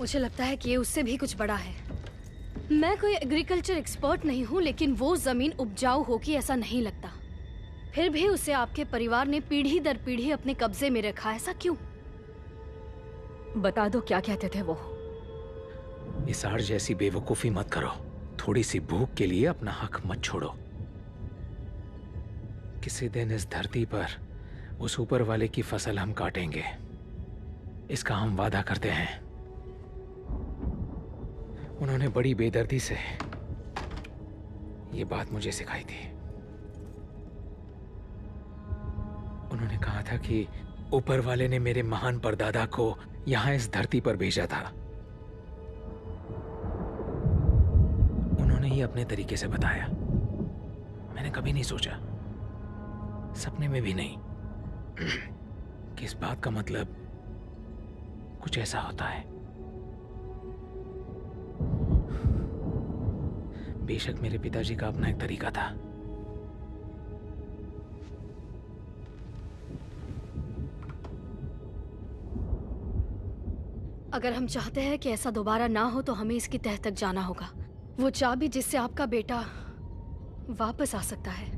मुझे लगता है कि ये उससे भी कुछ बड़ा है। मैं कोई एग्रीकल्चर एक्सपर्ट नहीं हूँ, लेकिन वो जमीन उपजाऊ होगी ऐसा नहीं लगता। फिर भी उसे आपके परिवार ने पीढ़ी दर पीढ़ी अपने कब्जे में रखा, ऐसा क्यों? बता दो क्या कहते थे वो? इसार जैसी बेवकूफी मत करो। थोड़ी सी भूख के लिए अपना हक मत छोड़ो। किसी दिन इस धरती पर उस ऊपर वाले की फसल हम काटेंगे, इसका हम वादा करते हैं। उन्होंने बड़ी बेदर्दी से ये बात मुझे सिखाई थी। उन्होंने कहा था कि ऊपर वाले ने मेरे महान परदादा को यहां इस धरती पर भेजा था। उन्होंने ही अपने तरीके से बताया। मैंने कभी नहीं सोचा, सपने में भी नहीं, कि इस बात का मतलब कुछ ऐसा होता है। बेशक मेरे पिताजी का अपना एक तरीका था। अगर हम चाहते हैं कि ऐसा दोबारा ना हो तो हमें इसकी तह तक जाना होगा। वो चाबी जिससे आपका बेटा वापस आ सकता है,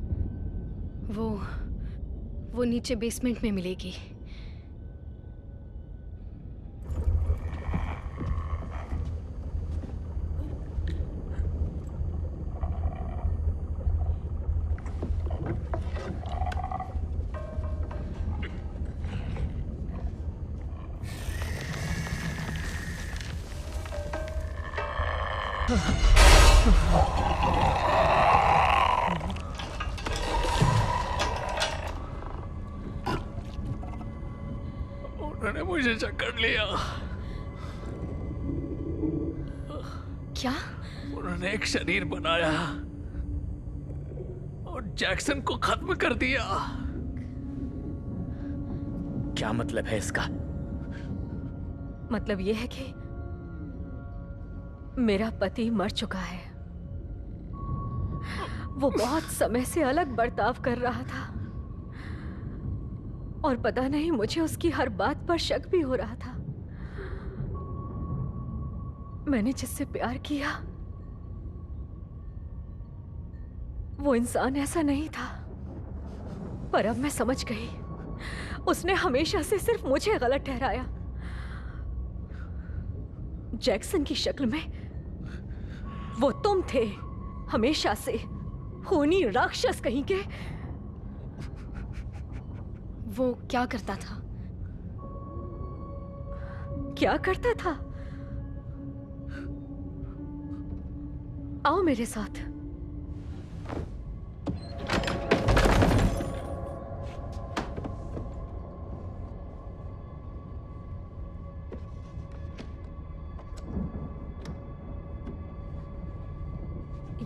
वो नीचे बेसमेंट में मिलेगी। उन्होंने मुझे जकड़ लिया। क्या? उन्होंने एक शरीर बनाया और जैक्सन को खत्म कर दिया। क्या मतलब है इसका? मतलब ये है कि मेरा पति मर चुका है। वो बहुत समय से अलग बर्ताव कर रहा था और पता नहीं मुझे उसकी हर बात पर शक भी हो रहा था। मैंने जिससे प्यार किया वो इंसान ऐसा नहीं था, पर अब मैं समझ गई। उसने हमेशा से सिर्फ मुझे गलत ठहराया। जैक्सन की शक्ल में वो तुम थे, हमेशा से खूनी राक्षस कहीं के। वो क्या करता था? क्या करता था? आओ मेरे साथ।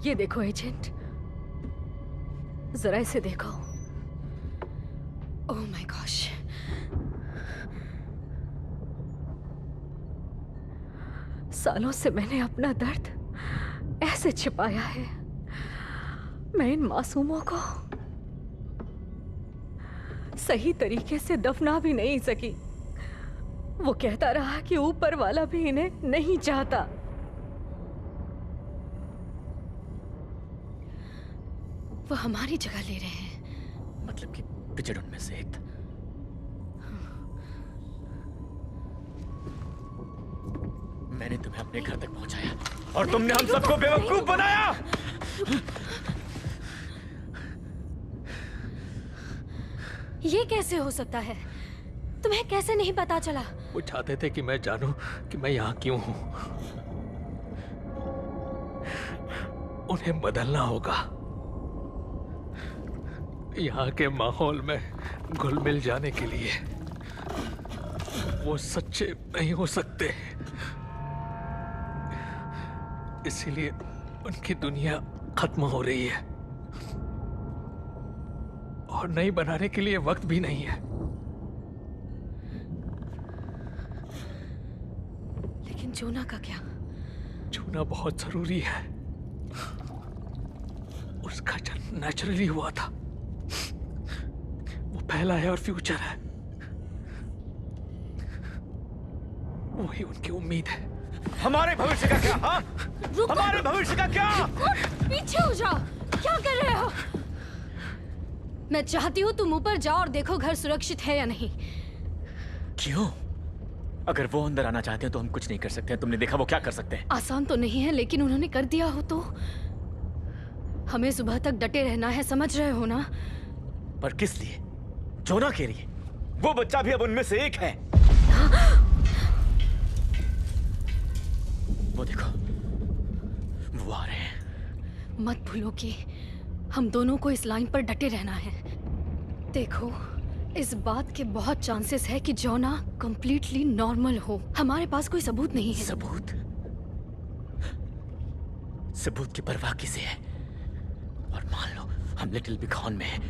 ये देखो एजेंट, जरा इसे देखो। Oh my gosh. सालों से मैंने अपना दर्द ऐसे छिपाया है। मैं इन मासूमों को सही तरीके से दफना भी नहीं सकी। वो कहता रहा कि ऊपर वाला भी इन्हें नहीं चाहता। वो हमारी जगह ले रहे हैं। मतलब कि पिचड़ उनमें से एक था। मैंने तुम्हें अपने घर तक पहुंचाया और तुमने हम सबको बेवकूफ बनाया। ये कैसे हो सकता है? तुम्हें कैसे नहीं पता चला? वो चाहते थे कि मैं जानूं कि मैं यहाँ क्यों हूं। उन्हें बदलना होगा। यहाँ के माहौल में घुल मिल जाने के लिए वो सच्चे नहीं हो सकते। इसीलिए उनकी दुनिया खत्म हो रही है और नई बनाने के लिए वक्त भी नहीं है। लेकिन जोना का क्या? छूना बहुत जरूरी है। उसका जन्म नेचुरली हुआ था। वो पहला है और फ्यूचर है। वही उनकी उम्मीद है। हमारे भविष्य का क्या? हाँ, हमारे भविष्य का क्या? पीछे हो जाओ। क्या कर रहे हो? मैं चाहती हूँ तुम ऊपर जाओ और देखो घर सुरक्षित है या नहीं। क्यों? अगर वो अंदर आना चाहते हैं तो हम कुछ नहीं कर सकते हैं। तुमने देखा वो क्या कर सकते हैं? आसान तो नहीं है, लेकिन उन्होंने कर दिया हो तो हमें सुबह तक डटे रहना है, समझ रहे हो ना? पर किस लिए? जोना के लिए। वो बच्चा भी अब उनमें से एक है। वो देखो, वो आ रहे हैं। मत भूलो कि हम दोनों को इस लाइन पर डटे रहना है। देखो, इस बात के बहुत चांसेस है कि जोना कंप्लीटली नॉर्मल हो। हमारे पास कोई सबूत नहीं है। सबूत? सबूत की परवाह किसे है? और मान लो हम लिटिल बिग हॉर्न में हैं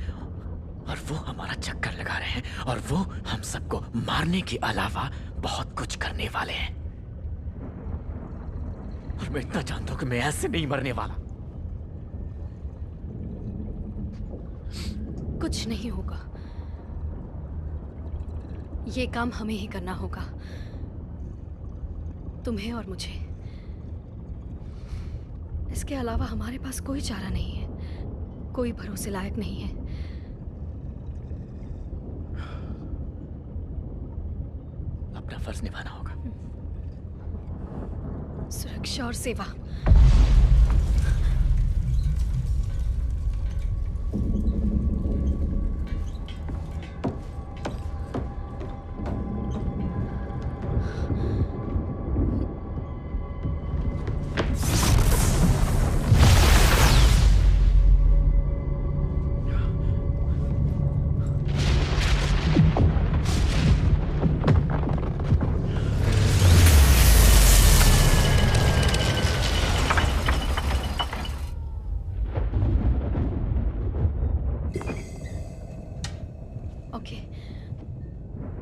और वो हमारा चक्कर लगा रहे हैं और वो हम सबको मारने के अलावा बहुत कुछ करने वाले हैं। और मैं इतना जानता हूं कि मैं ऐसे नहीं मरने वाला। कुछ नहीं होगा। ये काम हमें ही करना होगा, तुम्हें और मुझे। इसके अलावा हमारे पास कोई चारा नहीं है, कोई भरोसे लायक नहीं है। अपना फर्ज निभाना होगा। सुरक्षा और सेवा।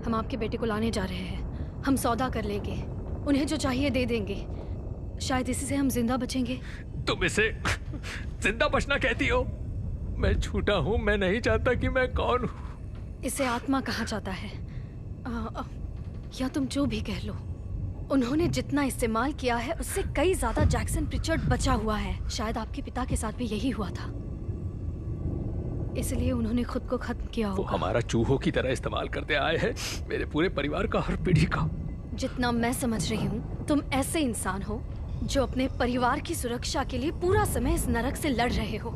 हम आपके बेटे को लाने जा रहे हैं। हम सौदा कर लेंगे, उन्हें जो चाहिए दे देंगे। शायद इसी से हम जिंदा बचेंगे। तुम इसे जिंदा बचना कहती हो? मैं झूठा हूं, मैं नहीं जानता कि मैं कौन हूं। इसे आत्मा कहा जाता है, या तुम जो भी कह लो। उन्होंने जितना इस्तेमाल किया है उससे कई ज्यादा जैक्सन प्रिचर्ड बचा हुआ है। शायद आपके पिता के साथ भी यही हुआ था, इसलिए उन्होंने खुद को खत्म किया वो होगा। हमारा चूहों की तरह इस्तेमाल करते आए हैं, मेरे पूरे परिवार का, हर पीढ़ी का। जितना मैं समझ रही हूँ, तुम ऐसे इंसान हो जो अपने परिवार की सुरक्षा के लिए पूरा समय इस नरक से लड़ रहे हो।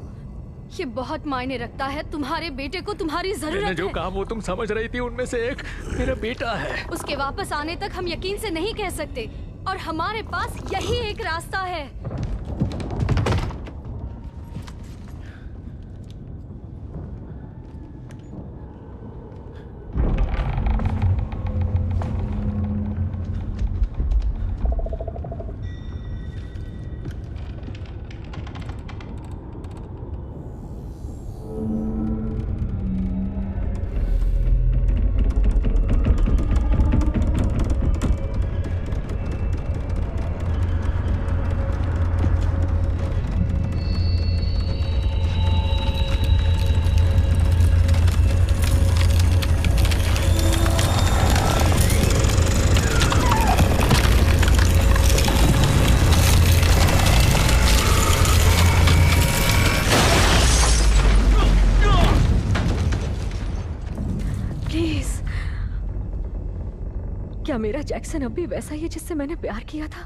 ये बहुत मायने रखता है। तुम्हारे बेटे को तुम्हारी मैंने जरूरत जो है। कहा वो तुम समझ रही थी, उनमें से एक मेरा बेटा है। उसके वापस आने तक हम यकीन से नहीं कह सकते, और हमारे पास यही एक रास्ता है। क्या मेरा जैक्सन अब भी वैसा ही है जिससे मैंने प्यार किया था?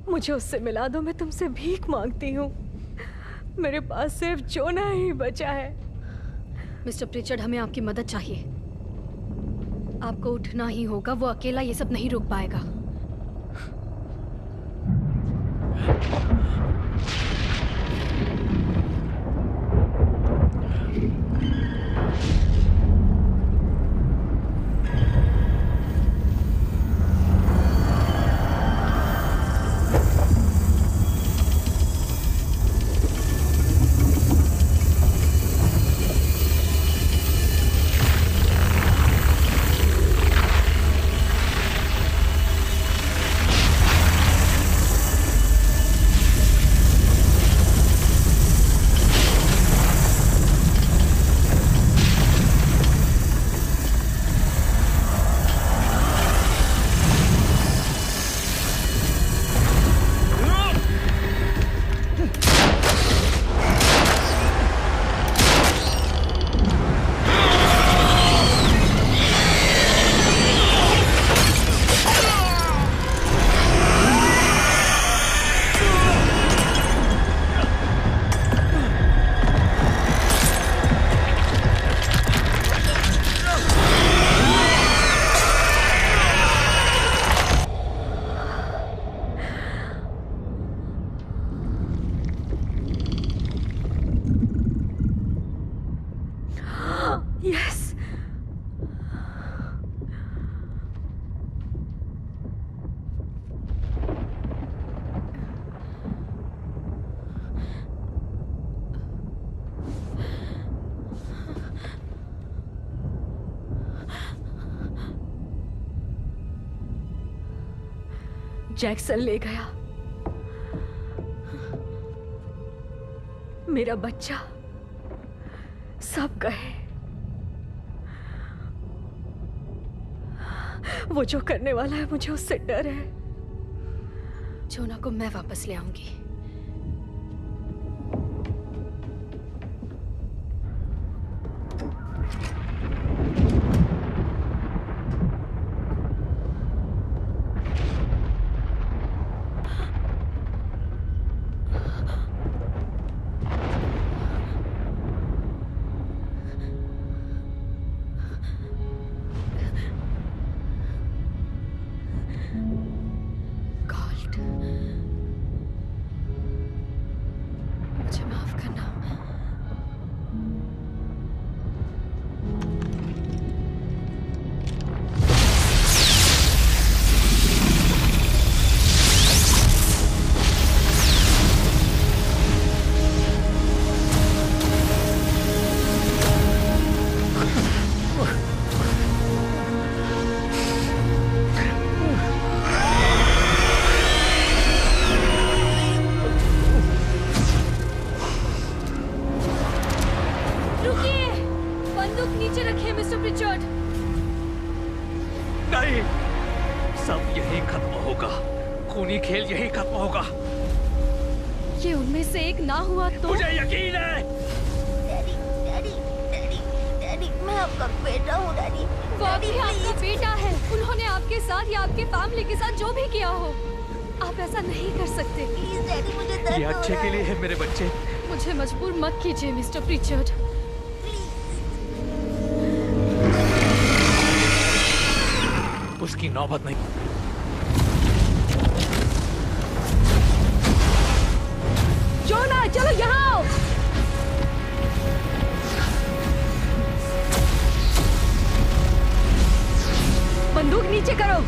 मुझे उससे मिला दो, मैं तुमसे भीख मांगती हूँ। मेरे पास सिर्फ जोना ही बचा है। मिस्टर प्रिचर्ड, हमें आपकी मदद चाहिए। आपको उठना ही होगा, वो अकेला ये सब नहीं रोक पाएगा। जैक्सन ले गया मेरा बच्चा, सब गए। वो जो करने वाला है मुझे उससे डर है। जोना को मैं वापस ले आऊंगी। मुझे माफ करना। नीचे रखिए मिस्टर प्रिचर्ड। नहीं, सब यही खत्म होगा। खूनी खेल यही खत्म होगा। ये उनमें से एक ना हुआ तो? मुझे यकीन है। डैडी, डैडी, डैडी, डैडी, मैं आपका बेटा हूँ डैडी। वो अभी आपका बेटा है। उन्होंने आपके साथ या आपके फैमिली के साथ जो भी किया हो, आप ऐसा नहीं कर सकते। प्लीज डैडी, मुझे दर्द ये हो अच्छे रहा के लिए है मेरे बच्चे। मुझे मजबूर मत कीजिए मिस्टर प्रिचर्ड। उसकी नौबत नहीं। जोना, चलो यहाँ आओ। बंदूक नीचे करो।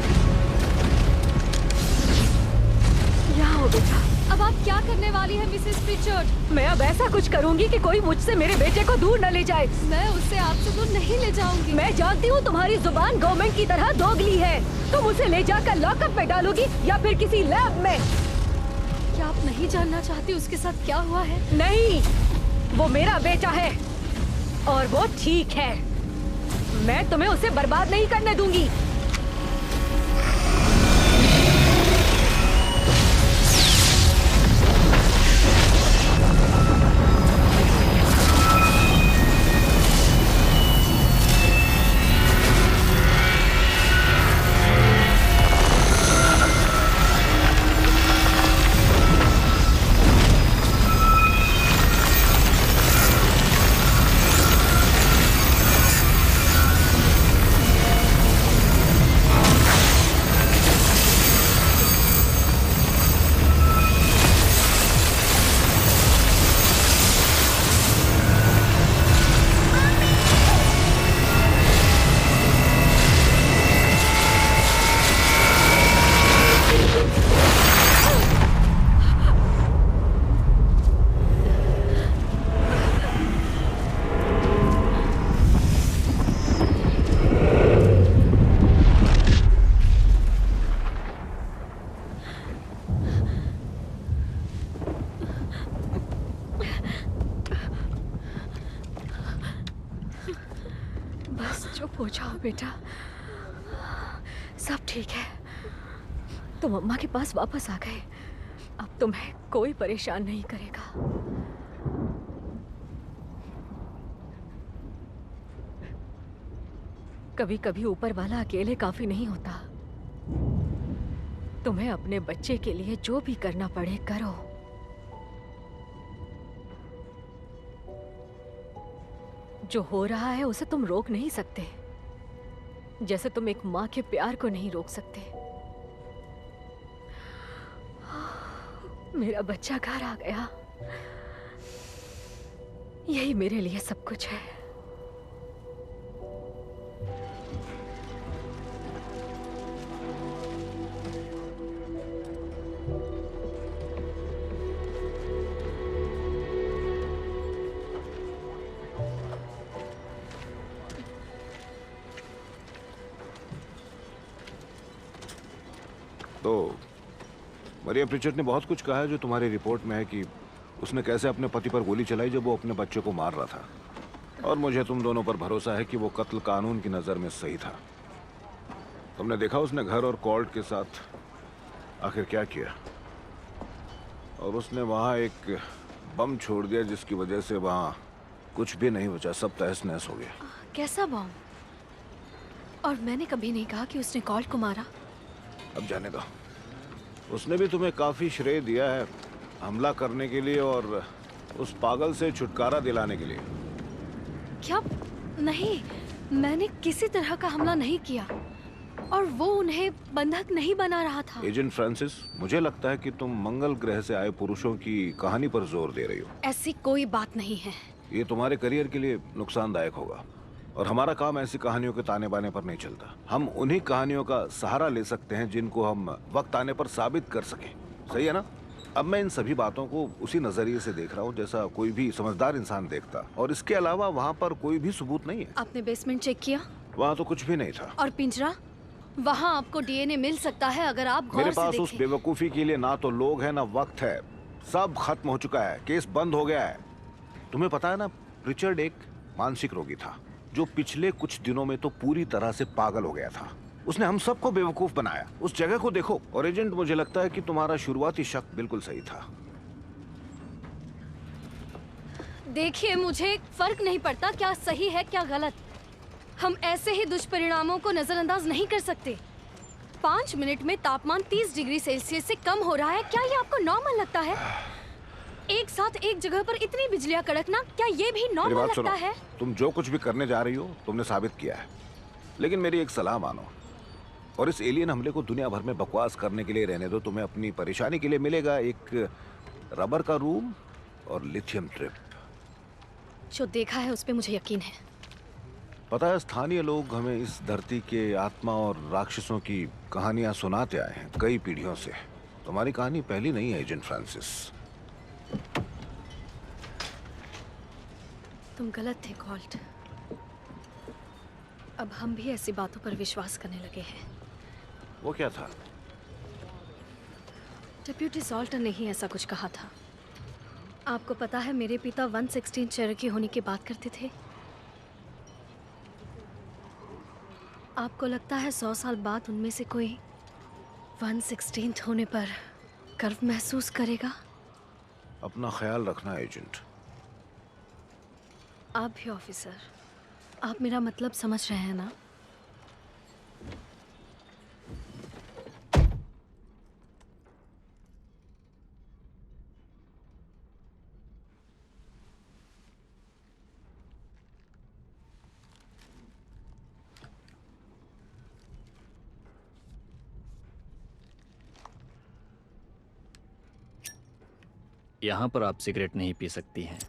यहाँ आओ बेटा। अब आप क्या करने वाली है मिसेस प्रिचर्ड? मैं अब ऐसा कुछ करूंगी कि कोई मुझसे मेरे बेटे को दूर न ले जाए। मैं उससे आपसे दूर नहीं ले जाऊंगी। मैं जानती हूँ तुम्हारी जुबान गवर्नमेंट की तरह दोगली है। तुम उसे ले जाकर लॉकअप में डालोगी या फिर किसी लैब में। क्या आप नहीं जानना चाहती उसके साथ क्या हुआ है? नहीं, वो मेरा बेटा है और वो ठीक है। मैं तुम्हें उसे बर्बाद नहीं करने दूंगी। चुप हो जाओ बेटा, सब ठीक है। तुम अम्मा के पास वापस आ गए। अब तुम्हें कोई परेशान नहीं करेगा। कभी कभी ऊपर वाला अकेले काफी नहीं होता। तुम्हें अपने बच्चे के लिए जो भी करना पड़े करो। जो हो रहा है उसे तुम रोक नहीं सकते, जैसे तुम एक माँ के प्यार को नहीं रोक सकते। मेरा बच्चा घर आ गया, यही मेरे लिए सब कुछ है। तो मरिया प्रिचर्ड ने बहुत कुछ कहा है जो तुम्हारी रिपोर्ट में है कि उसने कैसे अपने पति पर गोली चलाई जब वो अपने बच्चे को मार रहा था। और मुझे तुम दोनों पर भरोसा है कि वो कत्ल कानून की नज़र में सही था। तुमने देखा उसने घर और कॉल्ट के साथ आखिर क्या किया, और उसने वहाँ एक बम छोड़ दिया जिसकी वजह से वहाँ कुछ भी नहीं बचा, सब तहस नहस हो गया। कैसा बॉम्ब? और मैंने कभी नहीं कहा कि उसने कॉल्ट को मारा। अब जाने दो, उसने भी तुम्हें काफी श्रेय दिया है हमला करने के लिए और उस पागल से छुटकारा दिलाने के लिए। क्या? नहीं, मैंने किसी तरह का हमला नहीं किया और वो उन्हें बंधक नहीं बना रहा था। एजेंट फ्रांसिस, मुझे लगता है कि तुम मंगल ग्रह से आए पुरुषों की कहानी पर जोर दे रही हो। ऐसी कोई बात नहीं है। ये तुम्हारे करियर के लिए नुकसानदायक होगा, और हमारा काम ऐसी कहानियों के ताने बाने पर नहीं चलता। हम उन्हीं कहानियों का सहारा ले सकते हैं जिनको हम वक्त आने पर साबित कर सकें। सही है ना? अब मैं इन सभी बातों को उसी नजरिए से देख रहा हूँ जैसा कोई भी समझदार इंसान देखता, और इसके अलावा वहाँ पर कोई भी सबूत नहीं है। आपने बेसमेंट चेक किया? वहाँ तो कुछ भी नहीं था। और पिंजरा? वहाँ आपको डीएनए मिल सकता है अगर आप गौर मेरे से पास उस देखें। बेवकूफी के लिए ना तो लोग हैं ना वक्त है। सब खत्म हो चुका है, केस बंद हो गया है। तुम्हें पता है ना, रिचर्ड एक मानसिक रोगी था जो पिछले कुछ दिनों में तो पूरी तरह से पागल हो गया था। उसने हम सबको बेवकूफ बनाया। उस जगह को देखो। और एजेंट, मुझे लगता है कि तुम्हारा शुरुआती शक बिल्कुल सही था। देखिए, मुझे फर्क नहीं पड़ता क्या सही है क्या गलत। हम ऐसे ही दुष्परिणामों को नजरअंदाज नहीं कर सकते। 5 मिनट में तापमान 30 डिग्री सेल्सियस से कम हो रहा है। क्या ये आपको नॉर्मल लगता है? एक साथ एक जगह पर इतनी बिजलियां कड़कना, क्या ये भी मेरी नॉर्मल बात लगता सुनो, है? तुम जो कुछ भी करने जा रही हो तुमने साबित किया है, लेकिन मेरी एक सलाह मानो और इस एलियन हमले को दुनिया भर में बकवास करने के लिए रहने दो। तुम्हें अपनी परेशानी के लिए मिलेगा एक रबर का रूम और लिथियम ट्रिप। जो देखा है उस पे मुझे यकीन है। पता है, स्थानीय लोग हमें इस धरती के आत्मा और राक्षसों की कहानियां सुनाते आए हैं कई पीढ़ियों से। तुम्हारी कहानी पहली नहीं है एजेंट फ्रांसिस। तुम गलत थे कॉल्ट। अब हम भी ऐसी बातों पर विश्वास करने लगे हैं। वो क्या था? डेप्यूटी सॉल्टर ने ही ऐसा कुछ कहा था। आपको पता है, मेरे पिता 116 चेरोकी होने की बात करते थे। आपको लगता है 100 साल बाद उनमें से कोई 116th होने पर गर्व महसूस करेगा? अपना ख्याल रखना एजेंट। आप भी ऑफिसर। आप मेरा मतलब समझ रहे हैं ना? यहाँ पर आप सिगरेट नहीं पी सकती हैं।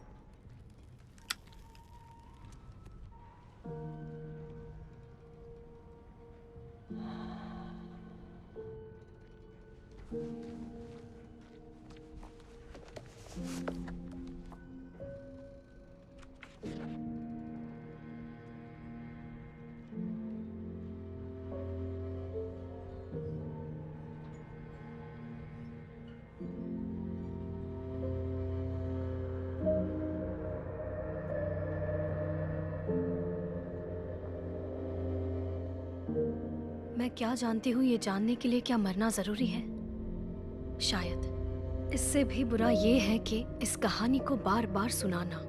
मैं क्या जानती हूँ ये जानने के लिए क्या मरना जरूरी है? शायद। इससे भी बुरा ये है कि इस कहानी को बार बार सुनाना,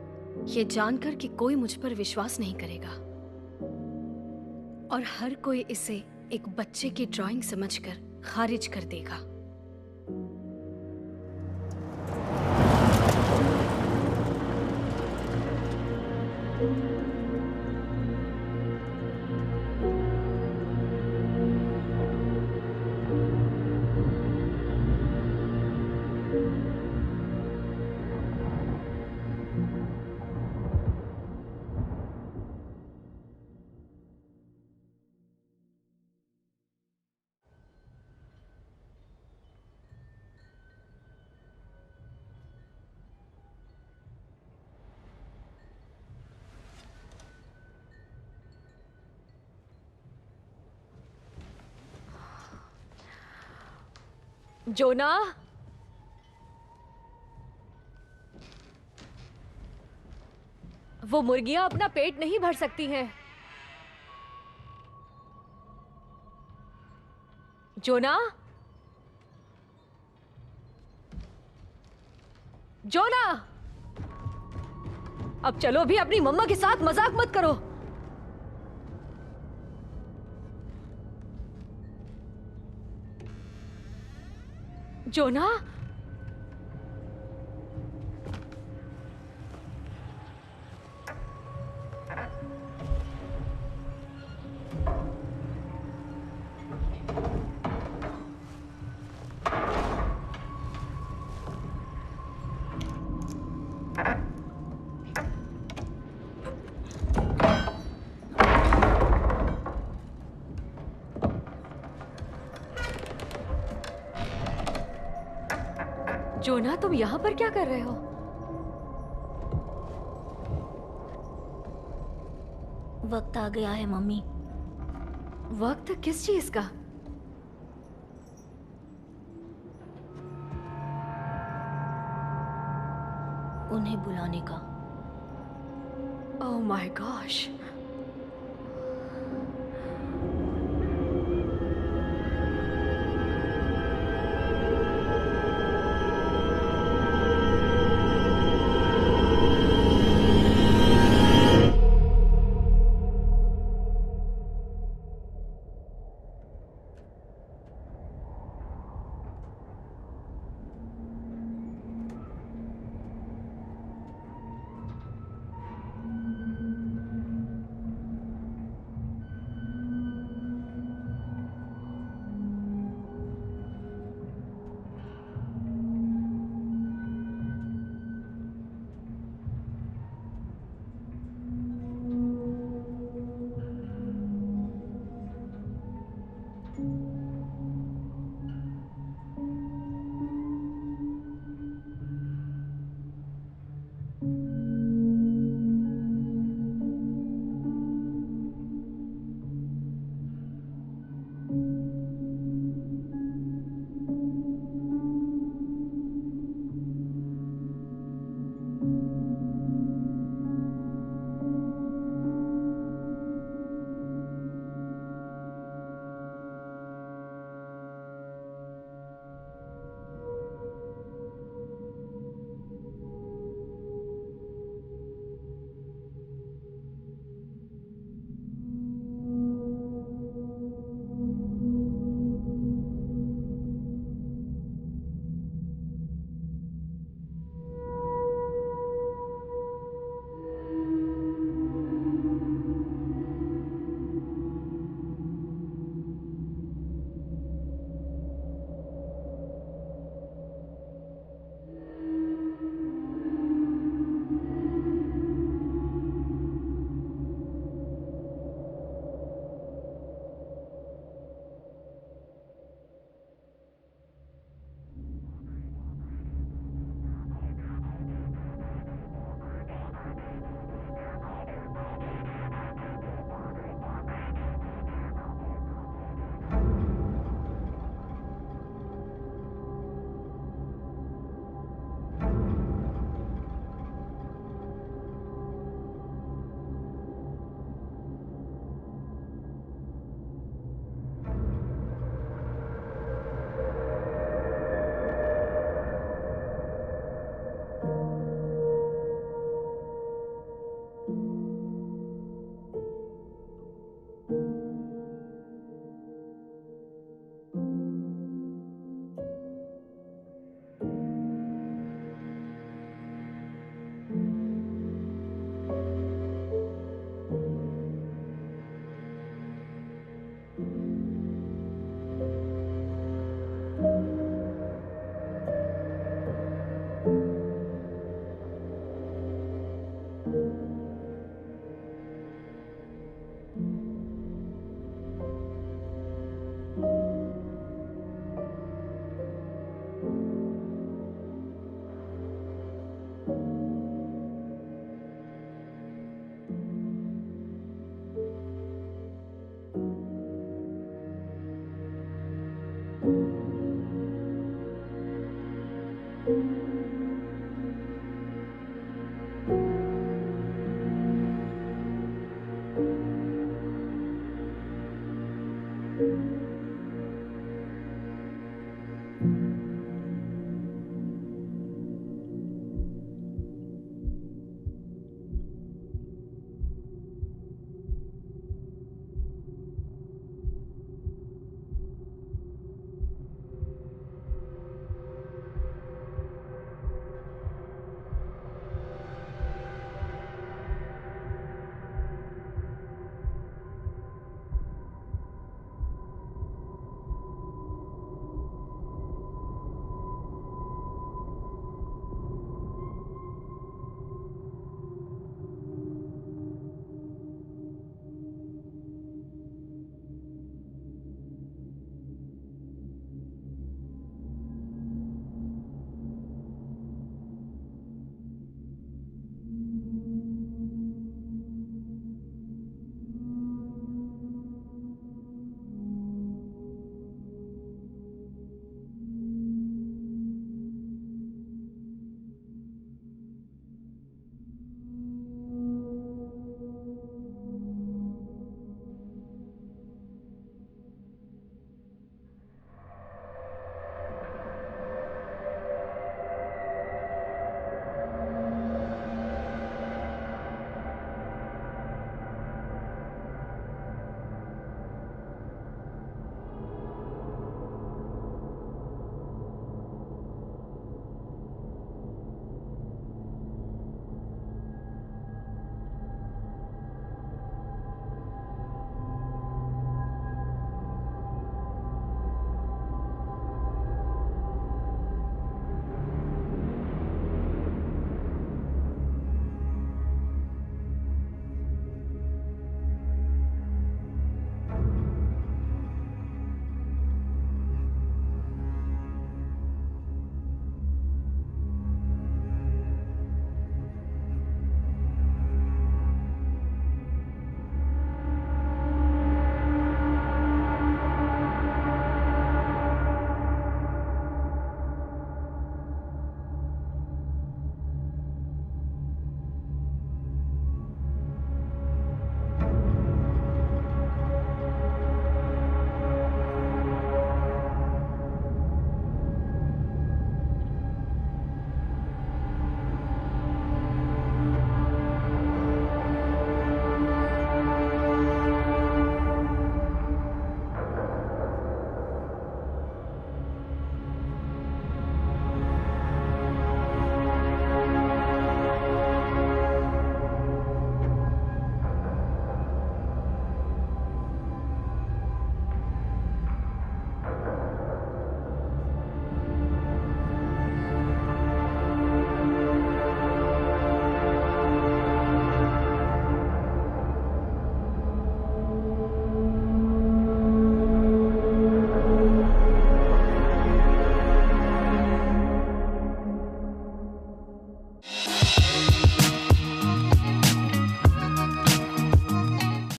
ये जानकर कि कोई मुझ पर विश्वास नहीं करेगा और हर कोई इसे एक बच्चे की ड्राइंग समझकर खारिज कर देगा। जोना, वो मुर्गियां अपना पेट नहीं भर सकती हैं। जोना, जोना, अब चलो भी, अपनी मम्मा के साथ मजाक मत करो। जोना, जोना, तुम यहाँ पर क्या कर रहे हो? वक्त आ गया है मम्मी। वक्त किस चीज का? उन्हें बुलाने का। Oh my gosh. thank you